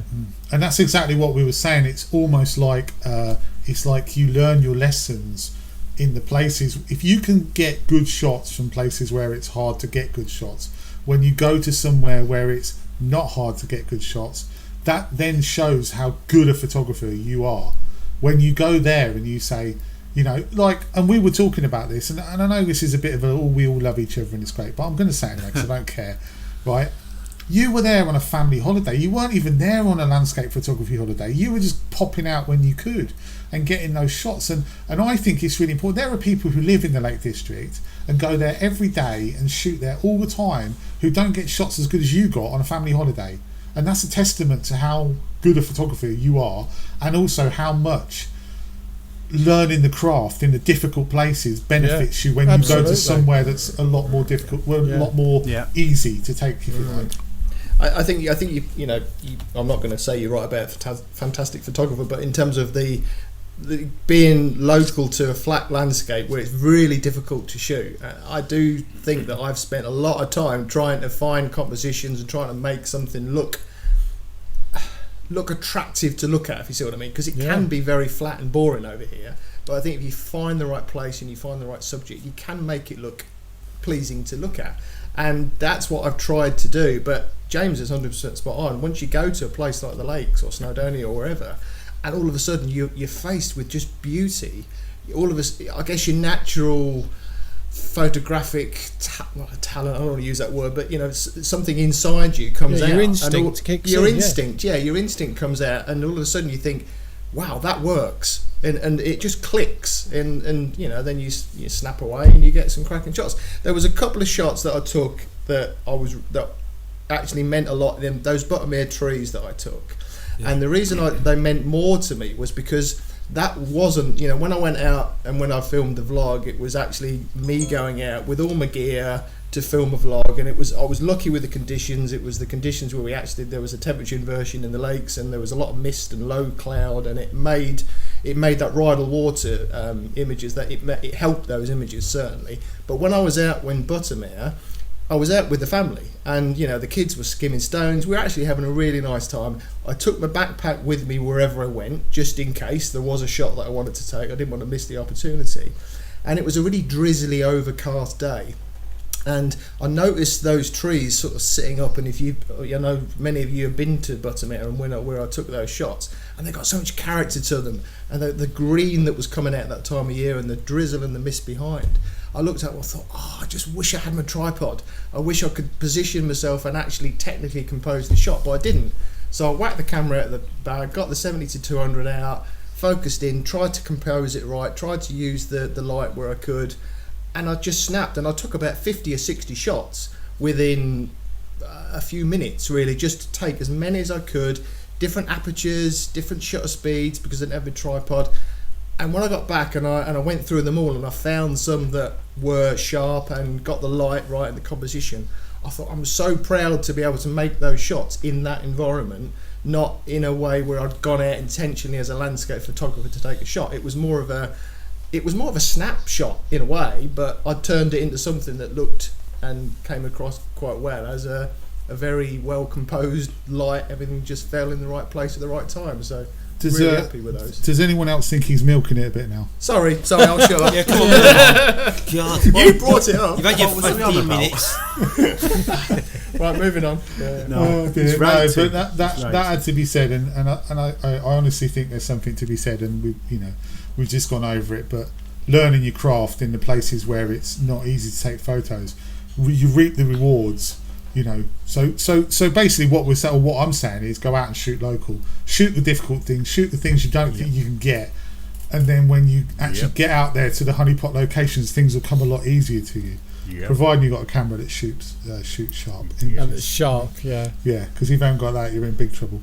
And that's exactly what we were saying. It's almost like you learn your lessons in the places. If you can get good shots from places where it's hard to get good shots, when you go to somewhere where it's not hard to get good shots, that then shows how good a photographer you are. When you go there and you say, and we were talking about this, and I know this is a bit of we all love each other and it's great, but I'm going to say it anyway because I don't care, right? You were there on a family holiday. You weren't even there on a landscape photography holiday. You were just popping out when you could and getting those shots. And I think it's really important. There are people who live in the Lake District and go there every day and shoot there all the time who don't get shots as good as you got on a family holiday. And that's a testament to how good a photographer you are, and also how much learning the craft in the difficult places benefits you when you go to somewhere that's a lot more difficult, a lot more easy to take, if you like. I think you I'm not going to say you're right about fantastic photographer, but in terms of the being local to a flat landscape where it's really difficult to shoot, I do think that I've spent a lot of time trying to find compositions and trying to make something look attractive to look at, if you see what I mean, because it can be very flat and boring over here, but I think if you find the right place and you find the right subject, you can make it look pleasing to look at. And that's what I've tried to do. But James is 100% spot on. Once you go to a place like the lakes or Snowdonia or wherever, and all of a sudden you're faced with just beauty, all of us, I guess your natural photographic talent, I don't want to use that word, but something inside you comes out. Your instinct kicks in. Your instinct comes out, and all of a sudden you think, wow, that works. And it just clicks, and then you snap away and you get some cracking shots. There was a couple of shots that I took that actually meant a lot. Those buttermere trees that I took, and the reason they meant more to me was because that wasn't, when I went out and when I filmed the vlog, it was actually me going out with all my gear to film a vlog, and I was lucky with the conditions. It was the conditions where there was a temperature inversion in the lakes, and there was a lot of mist and low cloud, and it made it made that Rydal Water images, that it helped those images certainly. But when I was out in Buttermere, I was out with the family, and the kids were skimming stones. We were actually having a really nice time. I took my backpack with me wherever I went, just in case there was a shot that I wanted to take. I didn't want to miss the opportunity. And it was a really drizzly, overcast day. And I noticed those trees sort of sitting up, and many of you have been to Buttermere and where I took those shots, and they got so much character to them, and the green that was coming out that time of year, and the drizzle and the mist behind. I looked at it and I thought, I just wish I had my tripod. I wish I could position myself and actually technically compose the shot, but I didn't. So I whacked the camera out of the bag, got the 70-200 out, focused in, tried to compose it right, tried to use the light where I could, and I just snapped, and I took about 50 or 60 shots within a few minutes, really, just to take as many as I could, different apertures, different shutter speeds, because I didn't have a tripod. And when I got back and I went through them all, and I found some that were sharp and got the light right and the composition, I thought, I'm so proud to be able to make those shots in that environment, not in a way where I'd gone out intentionally as a landscape photographer to take a shot. It was more of a snapshot in a way, but I turned it into something that looked and came across quite well as a very well composed light. Everything just fell in the right place at the right time. So really happy with those. Does anyone else think he's milking it a bit now? Sorry, I'll shut up. Yeah, come on. God. You brought it up. You've had your 15 minutes. Right, moving on. But that had to be said, and I honestly think there's something to be said, and we've just gone over it. But learning your craft in the places where it's not easy to take photos, you reap the rewards. So basically what I'm saying is go out and shoot local, shoot the difficult things, shoot the things you don't think you can get, and then when you actually get out there to the Honeypot locations, things will come a lot easier to you, providing you've got a camera that shoots sharp images. And it's sharp, yeah, because if you haven't got that, you're in big trouble.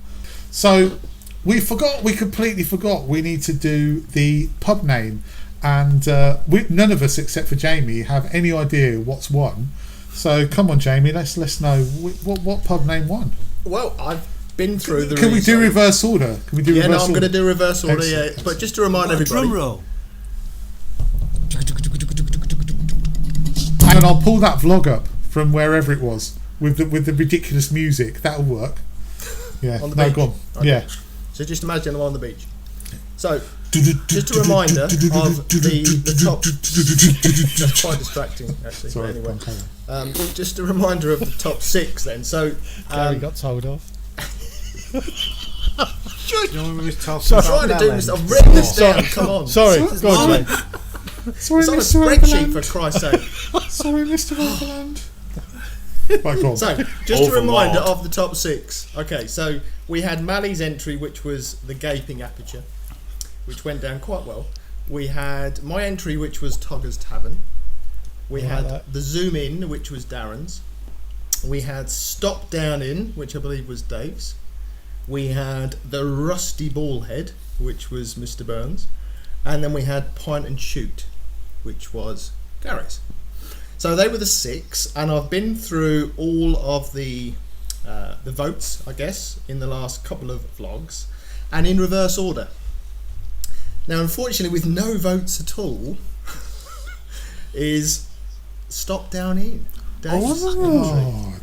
So we completely forgot we need to do the pub name, and none of us except for Jamie have any idea what's won. So come on, Jamie, let's know what pub name won. Well, I've been through the. Can we do reverse order? I'm going to do reverse order. Excellent. Yeah, but just to remind everybody. Drum roll. And I'll pull that vlog up from wherever it was with the ridiculous music. That'll work. Yeah. On the beach. Go on. Okay. Yeah. So just imagine I'm on the beach. So. Just a reminder of the top. That's quite distracting, actually. Sorry, anyway, just a reminder of the top 6 then. So Gary got told off. I'm trying to do this. I've written this down. Come on. Sorry, go on, Jay. Sorry, it's on a Mr. spreadsheet, Overland. for Christ's sake. Sorry, Mr. Overland. Right, go on. So, just a reminder of the top 6. Okay, so we had Mally's entry, which was the gaping aperture, which went down quite well. We had my entry, which was Togger's Tavern. We had the zoom in, which was Darren's. We had stop down in, which I believe was Dave's. We had the rusty ball head, which was Mr. Burns. And then we had point and shoot, which was Gary's. So they were the 6, and I've been through all of the votes, I guess, in the last couple of vlogs, and in reverse order. Now, unfortunately, with no votes at all, is stop down in.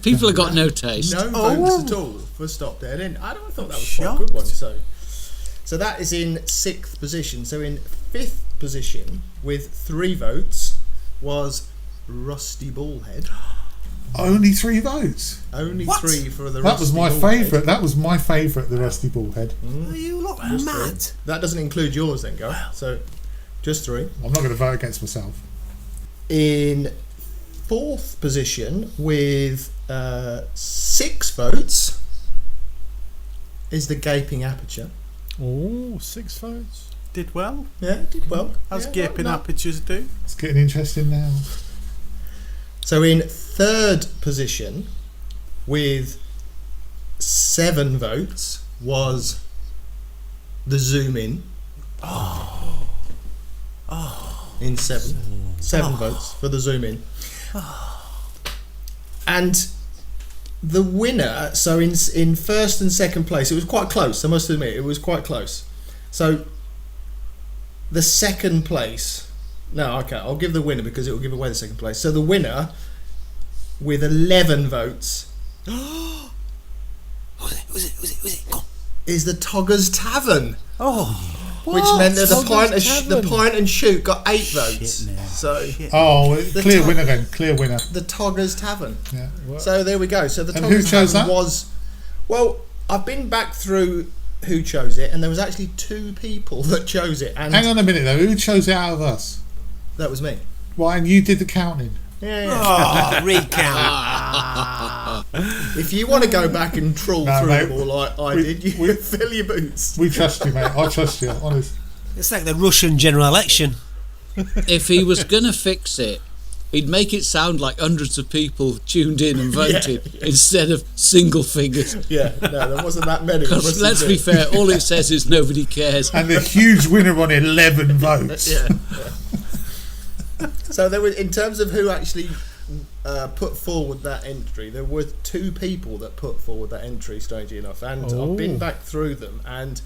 People have got no taste. No votes at all for stop down in. I thought that was quite a good one. So that is in 6th position. So in 5th position, with 3 votes, was Rusty Ballhead. Only 3 votes. Only 3 for the. That was my favourite. That was my favourite. The Rusty Ballhead. Are you lot mad? 3. That doesn't include yours, then, Go. So, just 3. I'm not going to vote against myself. In 4th position, with 6 votes, is the Gaping Aperture. Oh, 6 votes. Did well. Yeah, did well. As gaping apertures do. It's getting interesting now. So in 3rd position, with 7 votes, was the zoom in. In 7 votes for the zoom in. And the winner, so in 1st and 2nd place, it was quite close, I must admit, it was quite close. So the second place. No, okay, I'll give the winner because it will give away the second place. So the winner, with 11 votes, Who's it? Go on. is the Toggers Tavern. Oh. Which meant that the Toggers pint and shoot got 8 votes. So Clear winner then. Clear winner. the Toggers Tavern. Yeah. So there we go. So the And who Toggers chose Tavern that? was. Well, I've been back through who chose it, and there was actually 2 people that chose it, and Hang on a minute though. Who chose it out of us? that was me. Right, and you did the counting. Yeah. Oh, recount. If you want to go back and trawl through mate, them all like I did, you fill your boots. We trust you, mate. I trust you, honest. It's like the Russian general election. If he was going to fix it, he'd make it sound like hundreds of people tuned in and voted instead of single figures. Yeah, no, there wasn't that many. Because let's be fair, all it says is nobody cares. And the huge winner on 11 votes. Yeah. So there was, in terms of who actually put forward that entry, there were 2 people that put forward that entry, strangely enough, and I've been back through them, and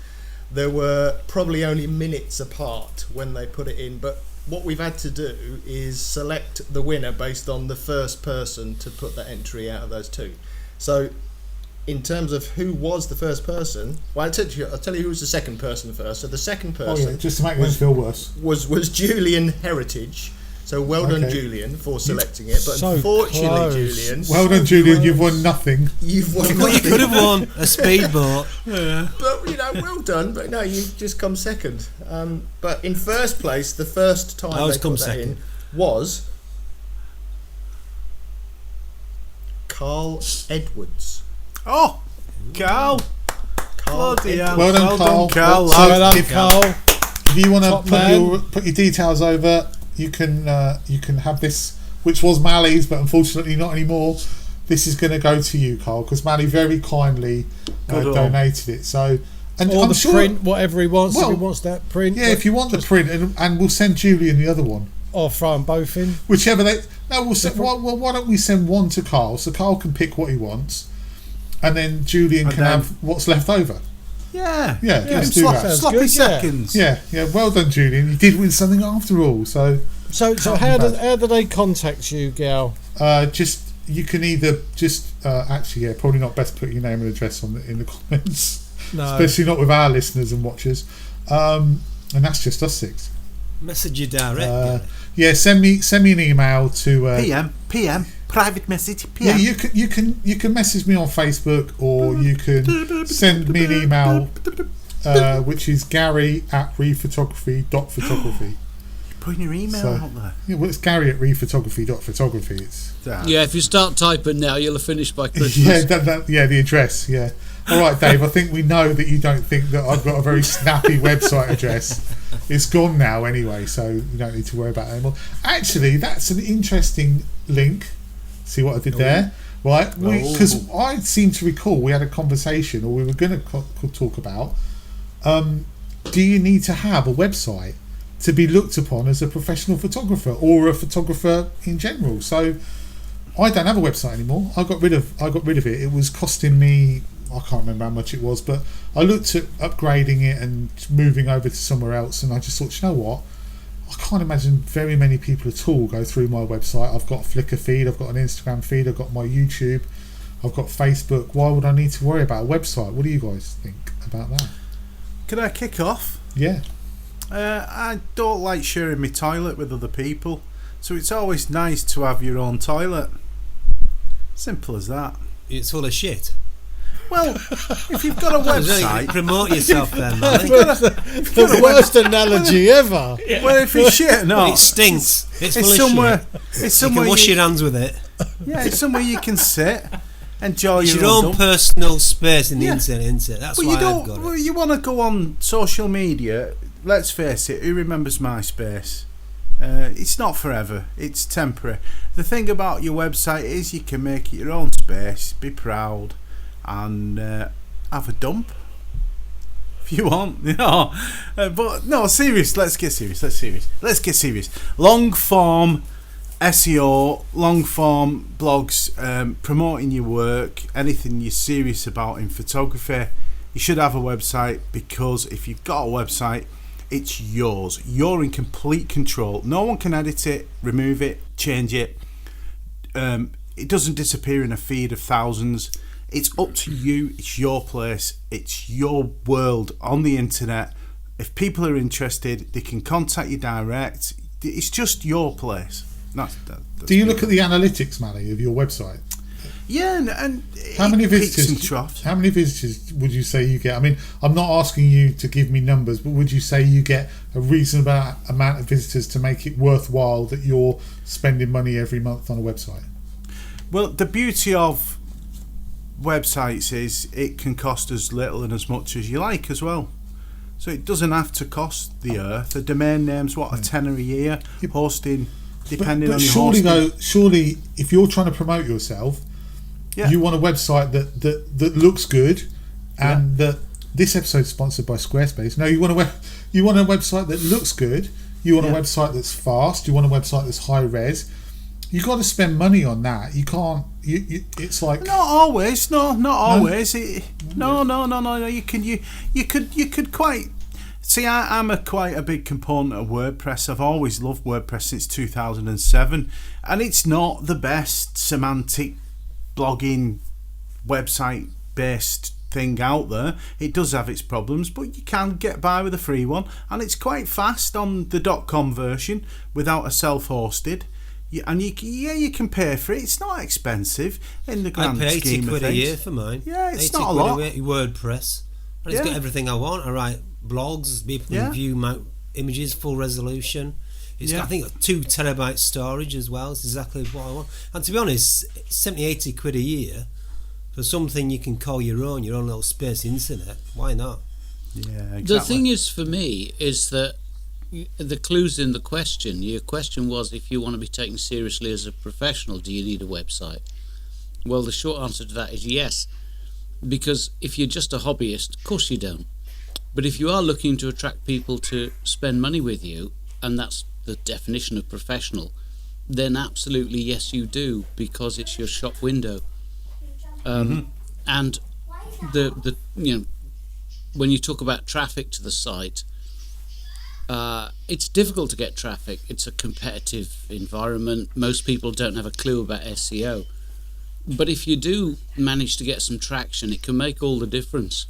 there were probably only minutes apart when they put it in, but what we've had to do is select the winner based on the first person to put that entry out of those 2. So in terms of who was the first person, well, I'll tell you who was the second person first. So the second person just to make this feel worse. was Julian Heritage. So well done, Julian, for selecting it. But So unfortunately, close. Julian, Well done, Julian. You've won nothing. you've won. Well, you nothing. could have won a speedboat. But well done. But no, you've just come second. But in first place, the first time I was they come put that second. in was Carl Edwards. Oh, Carl. Bloody hell. Well done, Carl. Carl. So Well done, if- Carl. If you want to Top man. put your details over, you can have this, which was Mally's, but unfortunately not anymore. This is going to go to you, Carl, because Mally very kindly donated it. So, and Or I'm the sure, print, whatever he wants. Well, if he wants that print. yeah, if you want the print, and we'll send Julian the other one, Or throw them both in. whichever they. No, we'll send. Why don't we send one to Carl, so Carl can pick what he wants, and then Julian And can then- have what's left over. Yeah. Yeah, let's do that. Sounds Sloppy good, yeah. seconds. Yeah, well done, Julian. You did win something after all. So, So how do they contact you, Gal? just you can either actually, probably not best put your name and address in the comments, No. especially not with our listeners and watchers. And that's just us 6. Message you direct. Yeah, send me an email to PM, private message, yeah, PM. you can message me on Facebook, or you can send me an email, which is gary@rephotography.photography. Putting your email out there. Yeah, well, it's gary@rephotography.photography. It's Yeah, if you start typing now, you'll have finished by Christmas. yeah, the address. Yeah. All right, Dave. I think we know that you don't think that I've got a very snappy website address. It's gone now anyway, so you don't need to worry about it anymore. Actually, that's an interesting link. See what I did there, right? Because I seem to recall we had a conversation, or we were going to talk about. Do you need to have a website to be looked upon as a professional photographer or a photographer in general? So I don't have a website anymore. I got rid of it. It was costing me, I can't remember how much it was, but I looked at upgrading it and moving over to somewhere else, and I just thought, you know what, I can't imagine very many people at all go through my website. I've got a Flickr feed, I've got an Instagram feed, I've got my YouTube, I've got Facebook. Why would I need to worry about a website? What do you guys think about that? Can I kick off? Yeah. I don't like sharing my toilet with other people, so it's always nice to have your own toilet. Simple as that. It's full of shit. Well, if you've got a website, Promote yourself then, man. The worst analogy ever. well, if it's shit, no, It stinks. It's full it's of somewhere. shit. It's You somewhere. can wash your hands with it. Yeah, it's somewhere you can sit, enjoy It's your your own dump. personal space in the Yeah. internet, isn't it? That's Well, why you I've don't. got Well, it. you want to go on social media. Let's face it. Who remembers MySpace? It's not forever. It's temporary. The thing about your website is you can make it your own space. Be proud, and have a dump if you want. You know. But no, serious. Let's get serious. Let's get serious. Long form SEO, long form blogs, promoting your work, anything you're serious about in photography. You should have a website, because if you've got a website, it's yours. You're in complete control. No one can edit it, remove it, change it. It doesn't disappear in a feed of thousands. It's up to you. It's your place. It's your world on the internet. If people are interested, they can contact you direct. It's just your place. Do you look at the analytics, Mally, of your website? Yeah, and how many visitors would you say you get? I mean, I'm not asking you to give me numbers, but would you say you get a reasonable amount of visitors to make it worthwhile that you're spending money every month on a website? Well, the beauty of websites is it can cost as little and as much as you like as well. So it doesn't have to cost the earth. A domain name's a tenner a year. Hosting, depending on your hosting. Surely, if you're trying to promote yourself, you want a website that looks good, and that this episode is sponsored by Squarespace. No, you want a website that looks good. You want a website that's fast. You want a website that's high res. You got to spend money on that. You can't. It's like not always. No, not always. No. You could quite. See, I'm quite a big component of WordPress. I've always loved WordPress since 2007, and it's not the best semantic blogging website based thing out there. It does have its problems, but you can get by with a free one, and it's quite fast on the .com version without a self-hosted. And you can pay for it. It's not expensive in the grand scheme of things. I pay 80 quid a year for mine. Yeah, it's not a lot. WordPress. And it's got everything I want. I write blogs, people can view my images, full resolution. It's got, I think, 2 terabyte storage as well. It's exactly what I want. And to be honest, 70, 80 quid a year for something you can call your own little space internet. Why not? Yeah, exactly. The thing is, for me, is that the clue's in the question. Your question was, if you want to be taken seriously as a professional, do you need a website? Well, the short answer to that is yes. Because if you're just a hobbyist, of course you don't. But if you are looking to attract people to spend money with you, and that's the definition of professional, then absolutely yes you do, because it's your shop window. And the when you talk about traffic to the site, it's difficult to get traffic. It's a competitive environment. Most people don't have a clue about SEO. But if you do manage to get some traction, it can make all the difference.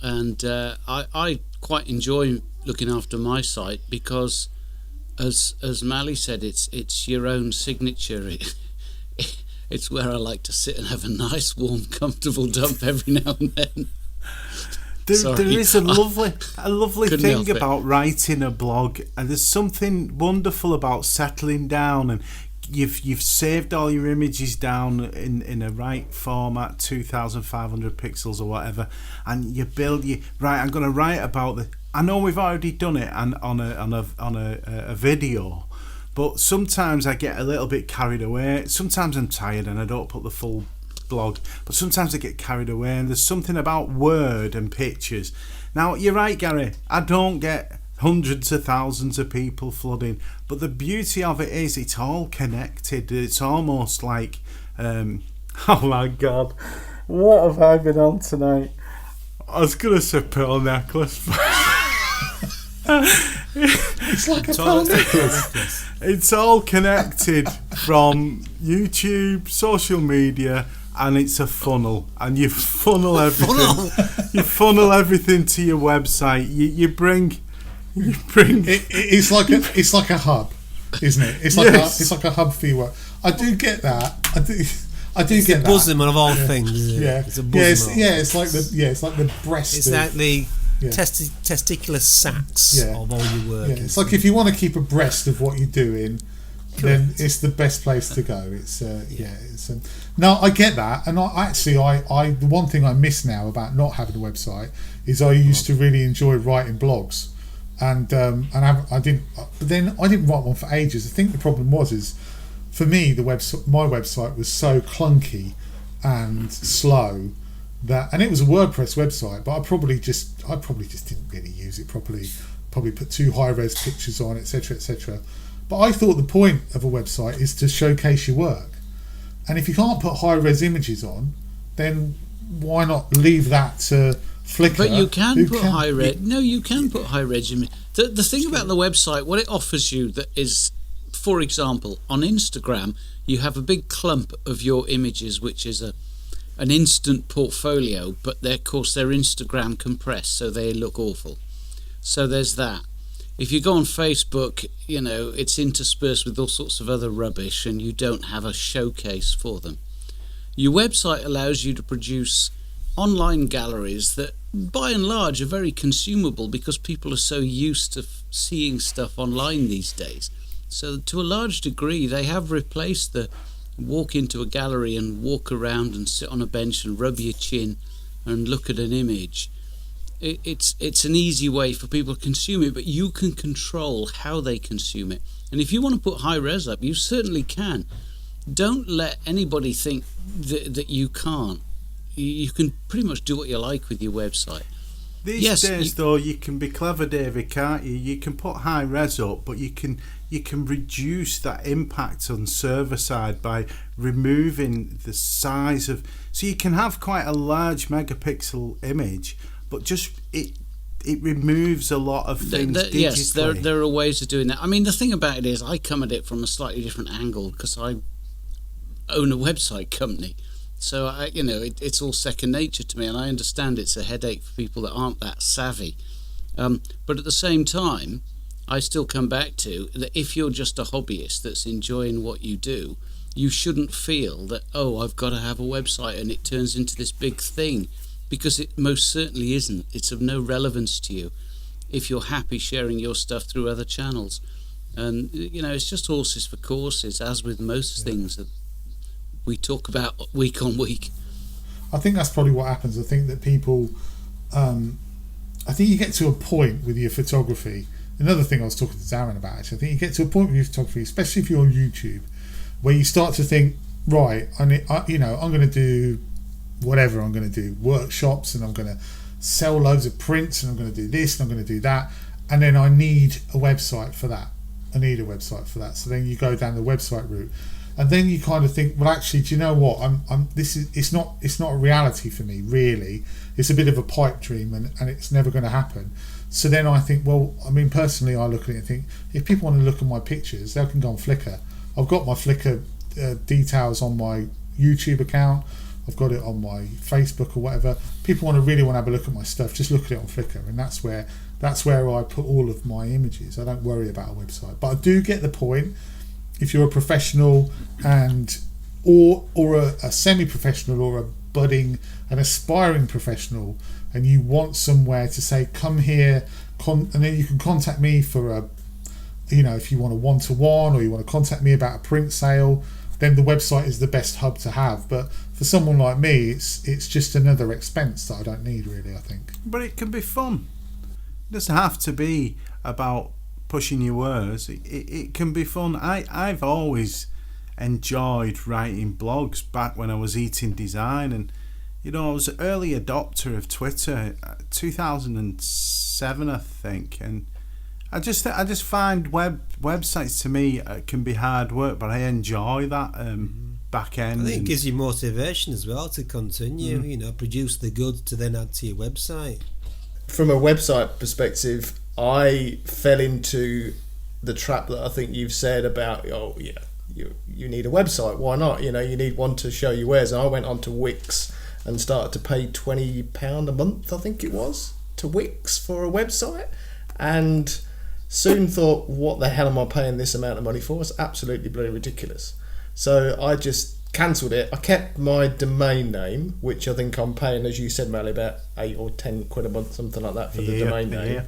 And I quite enjoy looking after my site because, as Mally said, it's your own signature. It's where I like to sit and have a nice, warm, comfortable dump every now and then. There is a lovely thing about writing a blog, and there's something wonderful about settling down, and you've saved all your images down in a right format, 2,500 pixels or whatever, and you build right. I'm going to write about the. I know we've already done it on a video, but sometimes I get a little bit carried away. Sometimes I'm tired and I don't put the full blog, but sometimes I get carried away, and there's something about word and pictures. Now, you're right, Gary, I don't get hundreds of thousands of people flooding, but the beauty of it is it's all connected. It's almost like oh my god, what have I been on tonight? I was gonna say pearl necklace. It's like a pearl necklace. It's all connected from YouTube, social media, and it's a funnel, and you funnel everything. You funnel everything to your website. You bring. It's like a hub, isn't it? It's like a hub for your work. I do get that. I do it's get the bosom of all things. Isn't it? Yeah, it's a bosom. It's like the breast. It's like the testicular sacs of all your work. Yeah, it's like if you want to keep abreast of what you're doing, then it's the best place to go. It's no, I get that, and I the one thing I miss now about not having a website is I used to really enjoy writing blogs, and I didn't write one for ages. I think the problem is for me my website was so clunky and slow that, and it was a WordPress website, but I probably just didn't really use it properly. Probably put too high res pictures on, etc., etc. But I thought the point of a website is to showcase your work. And if you can't put high-res images on, then why not leave that to Flickr. But you can put high res. No, you can put high res. The thing about the website, what it offers you that is, for example, on Instagram, you have a big clump of your images, which is an instant portfolio, but of course they're Instagram compressed, so they look awful. So there's that. If you go on Facebook, it's interspersed with all sorts of other rubbish, and you don't have a showcase for them. Your website allows you to produce online galleries that, by and large, are very consumable because people are so used to seeing stuff online these days. So to a large degree, they have replaced the walk into a gallery and walk around and sit on a bench and rub your chin and look at an image. It's an easy way for people to consume it, but you can control how they consume it. And if you want to put high res up, you certainly can. Don't let anybody think that you can't. You can pretty much do what you like with your website. These days, though, you can be clever, David, can't you? You can put high res up, but you can reduce that impact on server side by removing the size of. So you can have quite a large megapixel image, but just it removes a lot of things digitally. Yes, there are ways of doing that. I mean, the thing about it is, I come at it from a slightly different angle because I own a website company. So it's all second nature to me, and I understand it's a headache for people that aren't that savvy. But at the same time, I still come back to that if you're just a hobbyist that's enjoying what you do, you shouldn't feel that, I've got to have a website and it turns into this big thing, because it most certainly isn't. It's of no relevance to you if you're happy sharing your stuff through other channels. And it's just horses for courses, as with most things that we talk about week on week. I think that's probably what happens. I think that people, I think you get to a point with your photography. Another thing I was talking to Darren about, actually, I think you get to a point with your photography, especially if you're on YouTube, where you start to think, right, I'm going to do whatever. I'm going to do workshops, and I'm going to sell loads of prints, and I'm going to do this, and I'm going to do that, and then I need a website for that. So then you go down the website route. And then you kind of think, well, actually, do you know what? It's not a reality for me, really. It's a bit of a pipe dream, and it's never going to happen. So then I think, well, I mean, personally, I look at it and think, if people want to look at my pictures, they can go on Flickr. I've got my Flickr details on my YouTube account. I've got it on my Facebook or whatever. People really want to have a look at my stuff, just look at it on Flickr, and that's where I put all of my images. I don't worry about a website, but I do get the point. If you're a professional or a semi-professional or a budding, an aspiring professional, and you want somewhere to say, come here, and then you can contact me for if you want a one-to-one, or you want to contact me about a print sale, then the website is the best hub to have. But for someone like me, it's just another expense that I don't need, really, I think. But it can be fun. It doesn't have to be about pushing your words. It can be fun. I've always enjoyed writing blogs back when I was eating design, and I was an early adopter of Twitter, 2007 I think, and I just find websites to me can be hard work, but I enjoy that back end. I think it gives you motivation as well to continue, produce the goods to then add to your website. From a website perspective, I fell into the trap that I think you've said about, you need a website, why not? You need one to show your wares. And I went on to Wix and started to pay £20 a month, I think it was, to Wix for a website, and soon thought, what the hell am I paying this amount of money for? It's absolutely bloody ridiculous. So I just cancelled it. I kept my domain name, which I think I'm paying, as you said, Mally, about 8 or 10 quid a month, something like that, for the domain name. Yeah.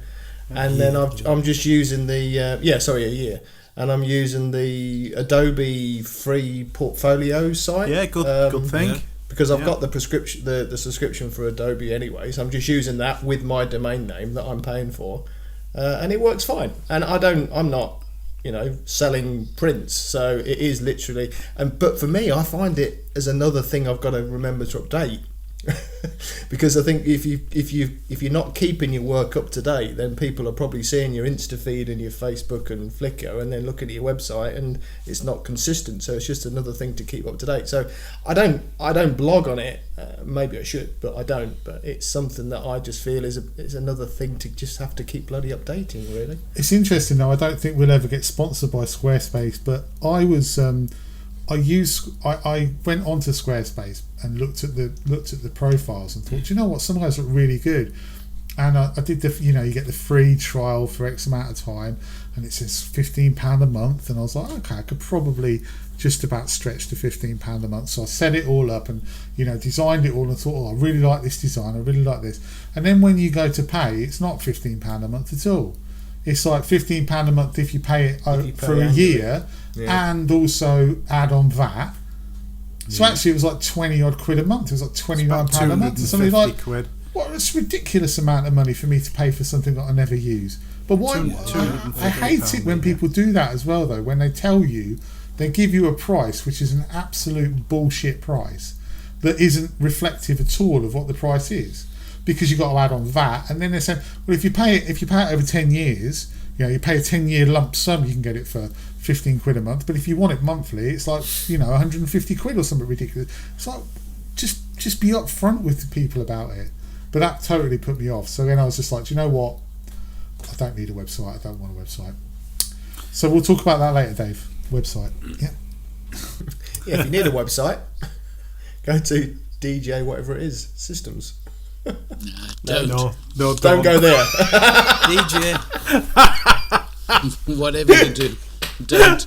And then I'm just using a year, and I'm using the Adobe free portfolio site. Yeah, good thing. Yeah. Because I've got the prescription, the subscription for Adobe anyway, so I'm just using that with my domain name that I'm paying for, and it works fine. And I'm not, selling prints, so it is literally. But for me, I find it as another thing I've got to remember to update. Because I think if you're not keeping your work up to date, then people are probably seeing your Insta feed and your Facebook and Flickr, and then looking at your website, and it's not consistent. So it's just another thing to keep up to date. So I don't blog on it. Maybe I should, but I don't. But it's something that I just feel is another thing to just have to keep bloody updating. Really, it's interesting though. I don't think we'll ever get sponsored by Squarespace, but I went onto Squarespace and looked at the profiles and thought, you know what, some of those look really good. And I did you get the free trial for X amount of time, and it says £15 a month, and I was like, okay, I could probably just about stretch to £15 a month. So I set it all up and designed it all, and thought, I really like this design, I really like this. And then when you go to pay, it's not £15 a month at all. It's like £15 a month if you pay it for a year. Yeah. And also add on VAT. So actually it was like 20 odd quid a month. It was like £29 a month or something like quid. What a ridiculous amount of money for me to pay for something that I never use. But why I hate it when people do that as well though, when they tell you, they give you a price which is an absolute bullshit price that isn't reflective at all of what the price is, because you've got to add on VAT. And then they say, well, if you pay it over 10 years, you pay a 10-year lump sum, you can get it for 15 quid a month. But if you want it monthly, it's like 150 quid or something ridiculous. It's like just be upfront with people about it. But that totally put me off. So then I was just like, do you know what, I don't need a website, I don't want a website. So we'll talk about that later, Dave. Website. Yeah, if you need a website, go to DJ whatever it is systems. Don't go there. DJ whatever you do, don't.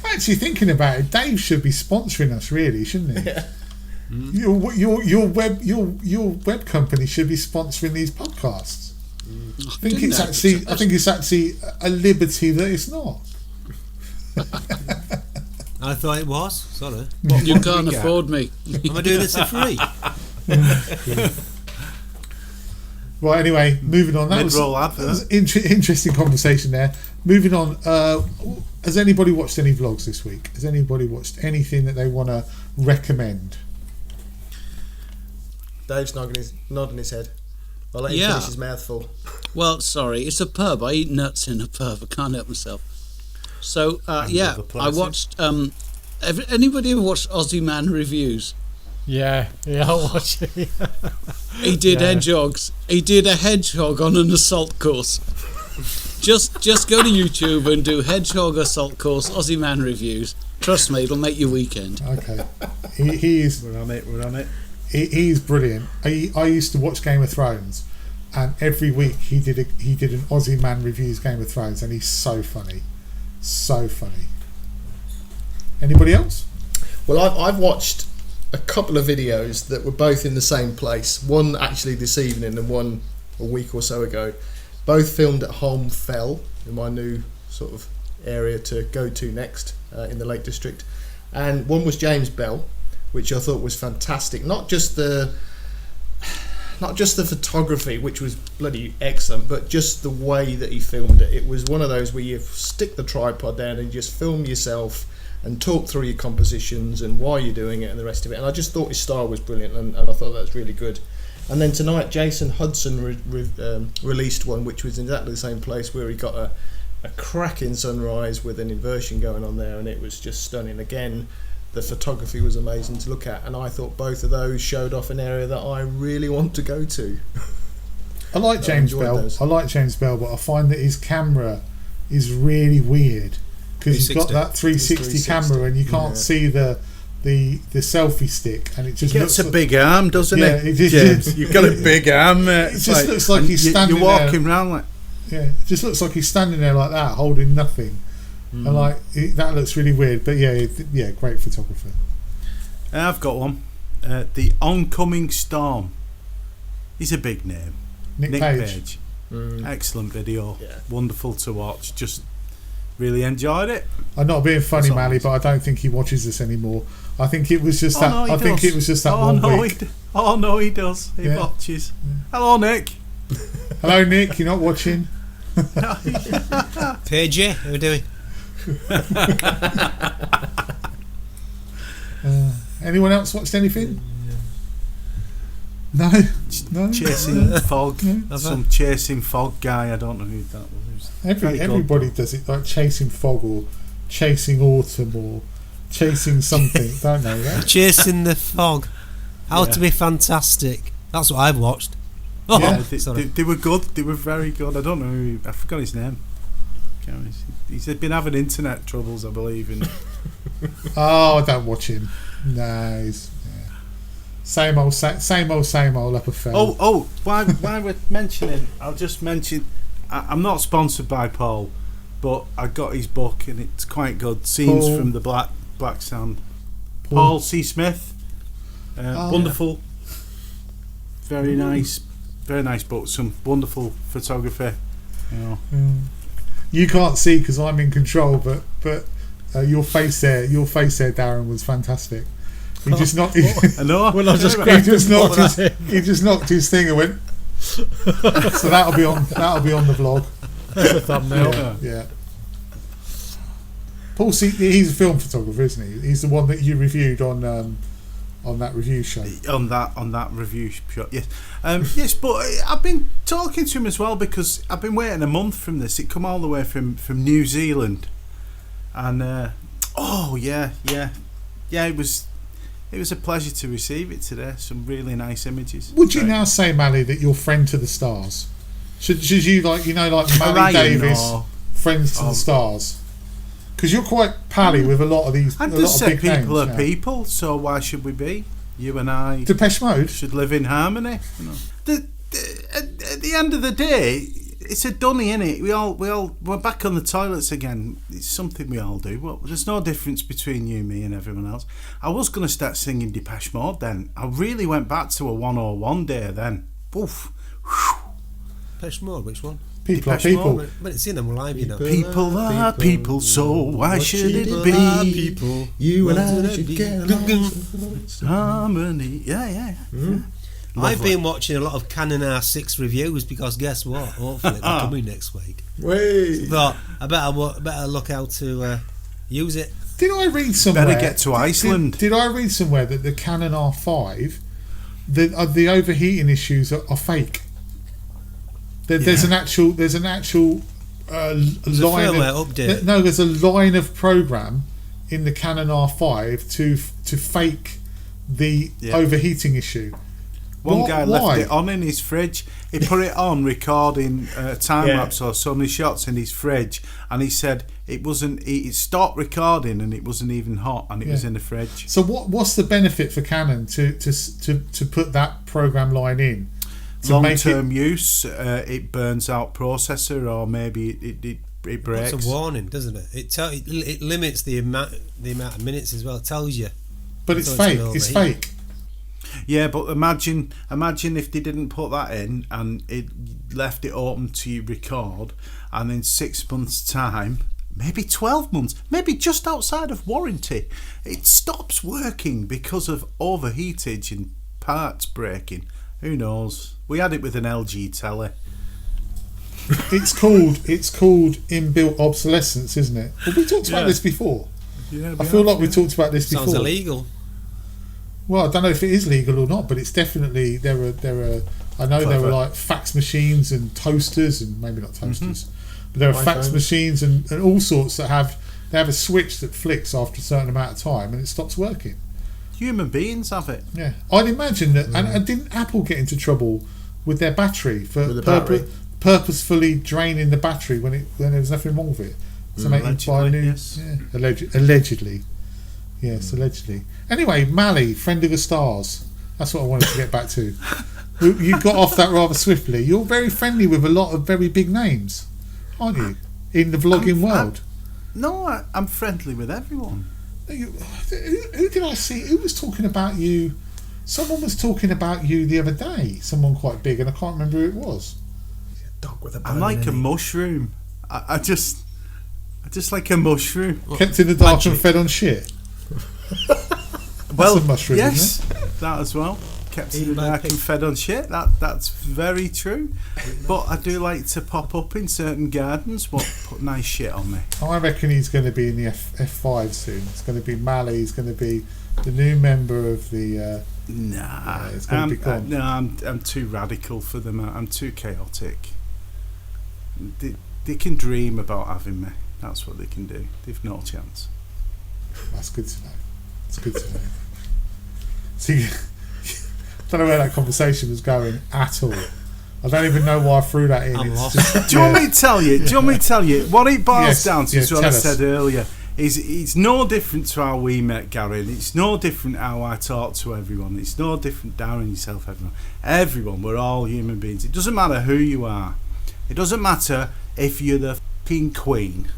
Actually, thinking about it, Dave should be sponsoring us, really, shouldn't he? Yeah. Your web company should be sponsoring these podcasts. I think it's actually a liberty that it's not. I thought it was. Sorry. You can't afford me. Am I doing this for free? Right, anyway, moving on. That was interesting conversation there. Moving on. Has anybody watched any vlogs this week? Has anybody watched anything that they want to recommend? Dave's nodding his head. I'll let him finish his mouthful. Well, sorry, it's a pub. I eat nuts in a pub. I can't help myself. So, I watched... anybody ever watched Aussie Man Reviews? Yeah, I watched it. He did hedgehogs. He did a hedgehog on an assault course. Just go to YouTube and do hedgehog assault course Aussie Man Reviews. Trust me, it'll make your weekend. Okay. He is... We're on it. He's brilliant. I used to watch Game of Thrones, and every week he did an Aussie Man Reviews Game of Thrones, and he's so funny. So funny. Anybody else? Well, I've watched a couple of videos that were both in the same place. One actually this evening and one a week or so ago. Both filmed at Holme Fell, in my new sort of area to go to next in the Lake District. And one was James Bell, which I thought was fantastic. Not just the photography, which was bloody excellent, but just the way that he filmed it. It was one of those where you stick the tripod down and just film yourself and talk through your compositions and why you're doing it and the rest of it. And I just thought his style was brilliant, and I thought that was really good. And then tonight, Jason Hudson released one, which was in exactly the same place, where he got a cracking sunrise with an inversion going on there, and it was just stunning. Again, the photography was amazing to look at, and I thought both of those showed off an area that I really want to go to. I like James Bell. But I find that his camera is really weird, because he's got that 360 camera, and you can't see the selfie stick, and it just gets a big arm, doesn't it? You've got a big arm. It just looks like he's standing there. You're walking around like... Yeah, it just looks like he's standing there like that, holding nothing. And that looks really weird, but yeah, great photographer. I've got one. The Oncoming Storm. He's a big name. Nick Page. Excellent video. Yeah. Wonderful to watch. Just really enjoyed it. I'm not being funny, Mally, but I don't think he watches this anymore. I think it was just that. I think it was just that 1 week. No, he does. He watches. Yeah. Hello, Nick. Hello, Nick. You're not watching. Page, how are we doing? Anyone else watched anything? No. Chasing fog. No. Some chasing fog guy. I don't know who that was. Everybody does it, like chasing fog or chasing autumn or chasing something. Don't know that. Chasing the fog. How to be fantastic. That's what I've watched. Oh, Yeah, sorry. they were good. They were very good. I don't know. I forgot his name. He's been having internet troubles, I believe. And Oh, I don't watch him. No, he's same old up a fell. Why we're mentioning? I'll just mention. I'm not sponsored by Paul, but I got his book and it's quite good. Scenes from the Black Sand. Paul C. Smith. Wonderful. Very nice book. Some wonderful photography. You know. You can't see because I'm in control, but your face there, Darren, was fantastic. He just knocked. I know. Well, I just He just knocked his thing and went. So that'll be on the vlog. That's a thumbnail. Yeah. Paul, he's a film photographer, isn't he? He's the one that you reviewed on that review show. On that review show, yes. Yes, but I've been talking to him as well because I've been waiting a month from this. It come all the way from New Zealand, and it was a pleasure to receive it today. Some really nice images. Would you now say, Mally, that you're friend to the stars? Should you like Mally Orion Davis, friends to the stars? Because you're quite pally with a lot of these. I just said people are people, so why should we be? You and I. Depeche Mode should live in harmony. You know. At the end of the day, it's a dunny, innit? We're back on the toilets again. It's something we all do. Well, there's no difference between you, me, and everyone else. I was going to start singing Depeche Mode then. I really went back to a 101 day then. Oof. Depeche Mode, which one? People are people. But it's in them live, you know. People are people, so why should it be? People, you and I should get along. Harmony. Yeah. I've been watching a lot of Canon R6 reviews because guess what? Hopefully they're coming next week. Wait. Thought I better look how to use it. Did I read somewhere? Better get to Iceland. Did I read somewhere that the Canon R5, the overheating issues are fake? There's an actual line of update. No, there's a line of program in the Canon R5 to fake the overheating issue. One guy left it on in his fridge. He put it on recording time lapse or Sony shots in his fridge, and he said it wasn't. It stopped recording and it wasn't even hot, and it was in the fridge. So what's the benefit for Canon to put that program line in? Long-term use, it burns out processor, or maybe it breaks. It's a warning, doesn't it? It limits the amount of minutes as well. It tells you. But it's fake. It's fake. Yeah, but imagine if they didn't put that in and it left it open to record, and in 6 months' time, maybe 12 months, maybe just outside of warranty, it stops working because of overheatage and parts breaking. Who knows? We had it with an LG telly. It's called inbuilt obsolescence, isn't it? Well, we talked about this before. Yeah, I feel like we talked about this before. Sounds illegal. Well, I don't know if it is legal or not, but it's definitely there are. I know there were like fax machines and toasters, and maybe not toasters, but there are fax machines and all sorts that have a switch that flicks after a certain amount of time and it stops working. Human beings have it. Yeah, I'd imagine that. And didn't Apple get into trouble with their battery for purposefully draining the battery when there was nothing wrong with it? So allegedly. Yes, allegedly. Anyway, Mally, friend of the stars. That's what I wanted to get back to. You got off that rather swiftly. You're very friendly with a lot of very big names, aren't you? In the vlogging world. I'm friendly with everyone. Who did I see? Who was talking about you? Someone was talking about you the other day. Someone quite big, and I can't remember who it was. Dog with a I'm like a mushroom. I just like a mushroom. Kept in the dark and fed on shit. Well, That's a mushroom, yes, isn't it? that as well. kept in the dark and fed on shit. That's very true. But I do like to pop up in certain gardens. Put nice shit on me. I reckon he's going to be in the F5 soon. It's going to be Mally. He's going to be the new member of the. Nah, it's going to be gone. I'm too radical for them. I'm too chaotic. They can dream about having me. That's what they can do. They've no chance. That's good to know. It's good to know. See, I don't know where that conversation was going at all. I don't even know why I threw that in. I'm lost. Do you want me to tell you? Do you want me to tell you what it boils down to? Yes, Is what I tell us. said earlier. It's no different to how we met, Gary. It's no different how I talk to everyone. It's no different Darren, yourself, everyone. Everyone, we're all human beings. It doesn't matter who you are. It doesn't matter if you're the fucking queen.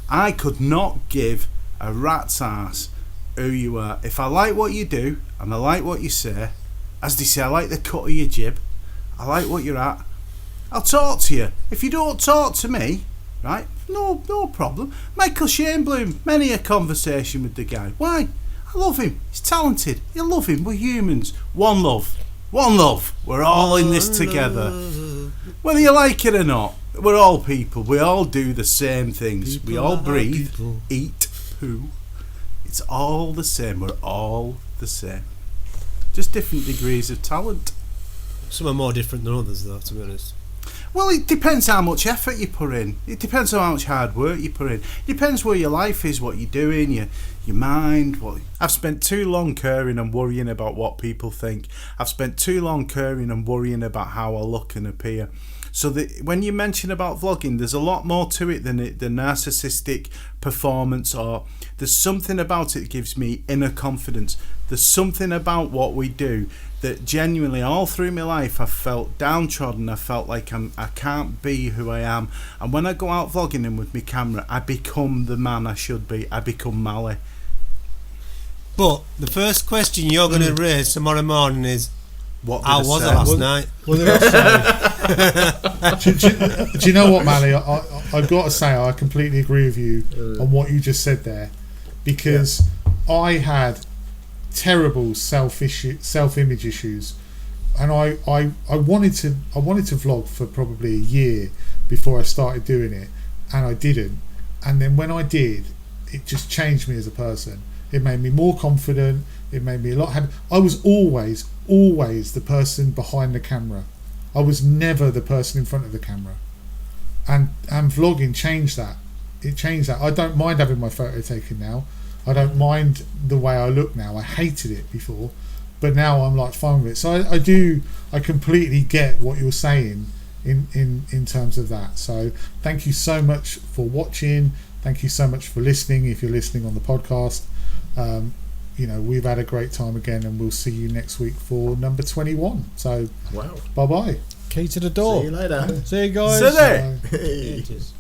I could not give a rat's ass who you are. If I like what you do and I like what you say, as they say, I like the cut of your jib, I like what you're at, I'll talk to you. If you don't talk to me, right, no problem. Michael Shainbloom, many a conversation with the guy. Why? I love him. He's talented. You love him. We're humans. One love. We're all in this together. Whether you like it or not, we're all people. We all do the same things. We all breathe, eat, poo. It's all the same. We're all the same. Just different degrees of talent. Some are more different than others, though, to be honest. Well, it depends how much effort you put in. It depends on how much hard work you put in. It depends where your life is, what you're doing, your mind. I've spent too long caring and worrying about what people think. I've spent too long caring and worrying about how I look and appear. So when you mention about vlogging, there's a lot more to it than the narcissistic performance, or there's something about it that gives me inner confidence. There's something about what we do that genuinely all through my life I felt downtrodden. I felt like I can't be who I am. And when I go out vlogging and with my camera, I become the man I should be. I become Mally. But the first question you're going to raise tomorrow morning is, how was it last night? What did I say? Do you know what, Mally? I've got to say, I completely agree with you on what you just said there, because I had terrible self-image issues, and I wanted to vlog for probably a year before I started doing it, and I didn't. And then when I did, it just changed me as a person. It made me more confident. It made me a lot happier. I was always the person behind the camera. I was never the person in front of the camera. And vlogging changed that. It changed that. I don't mind having my photo taken now. I don't mind the way I look now. I hated it before, but now I'm like fine with it. So I completely get what you're saying in terms of that. So thank you so much for watching. Thank you so much for listening. If you're listening on the podcast, we've had a great time again, and we'll see you next week for number 21. So wow, bye bye. Key to the door. See you later. See you guys. See you there. Hey. Cheers.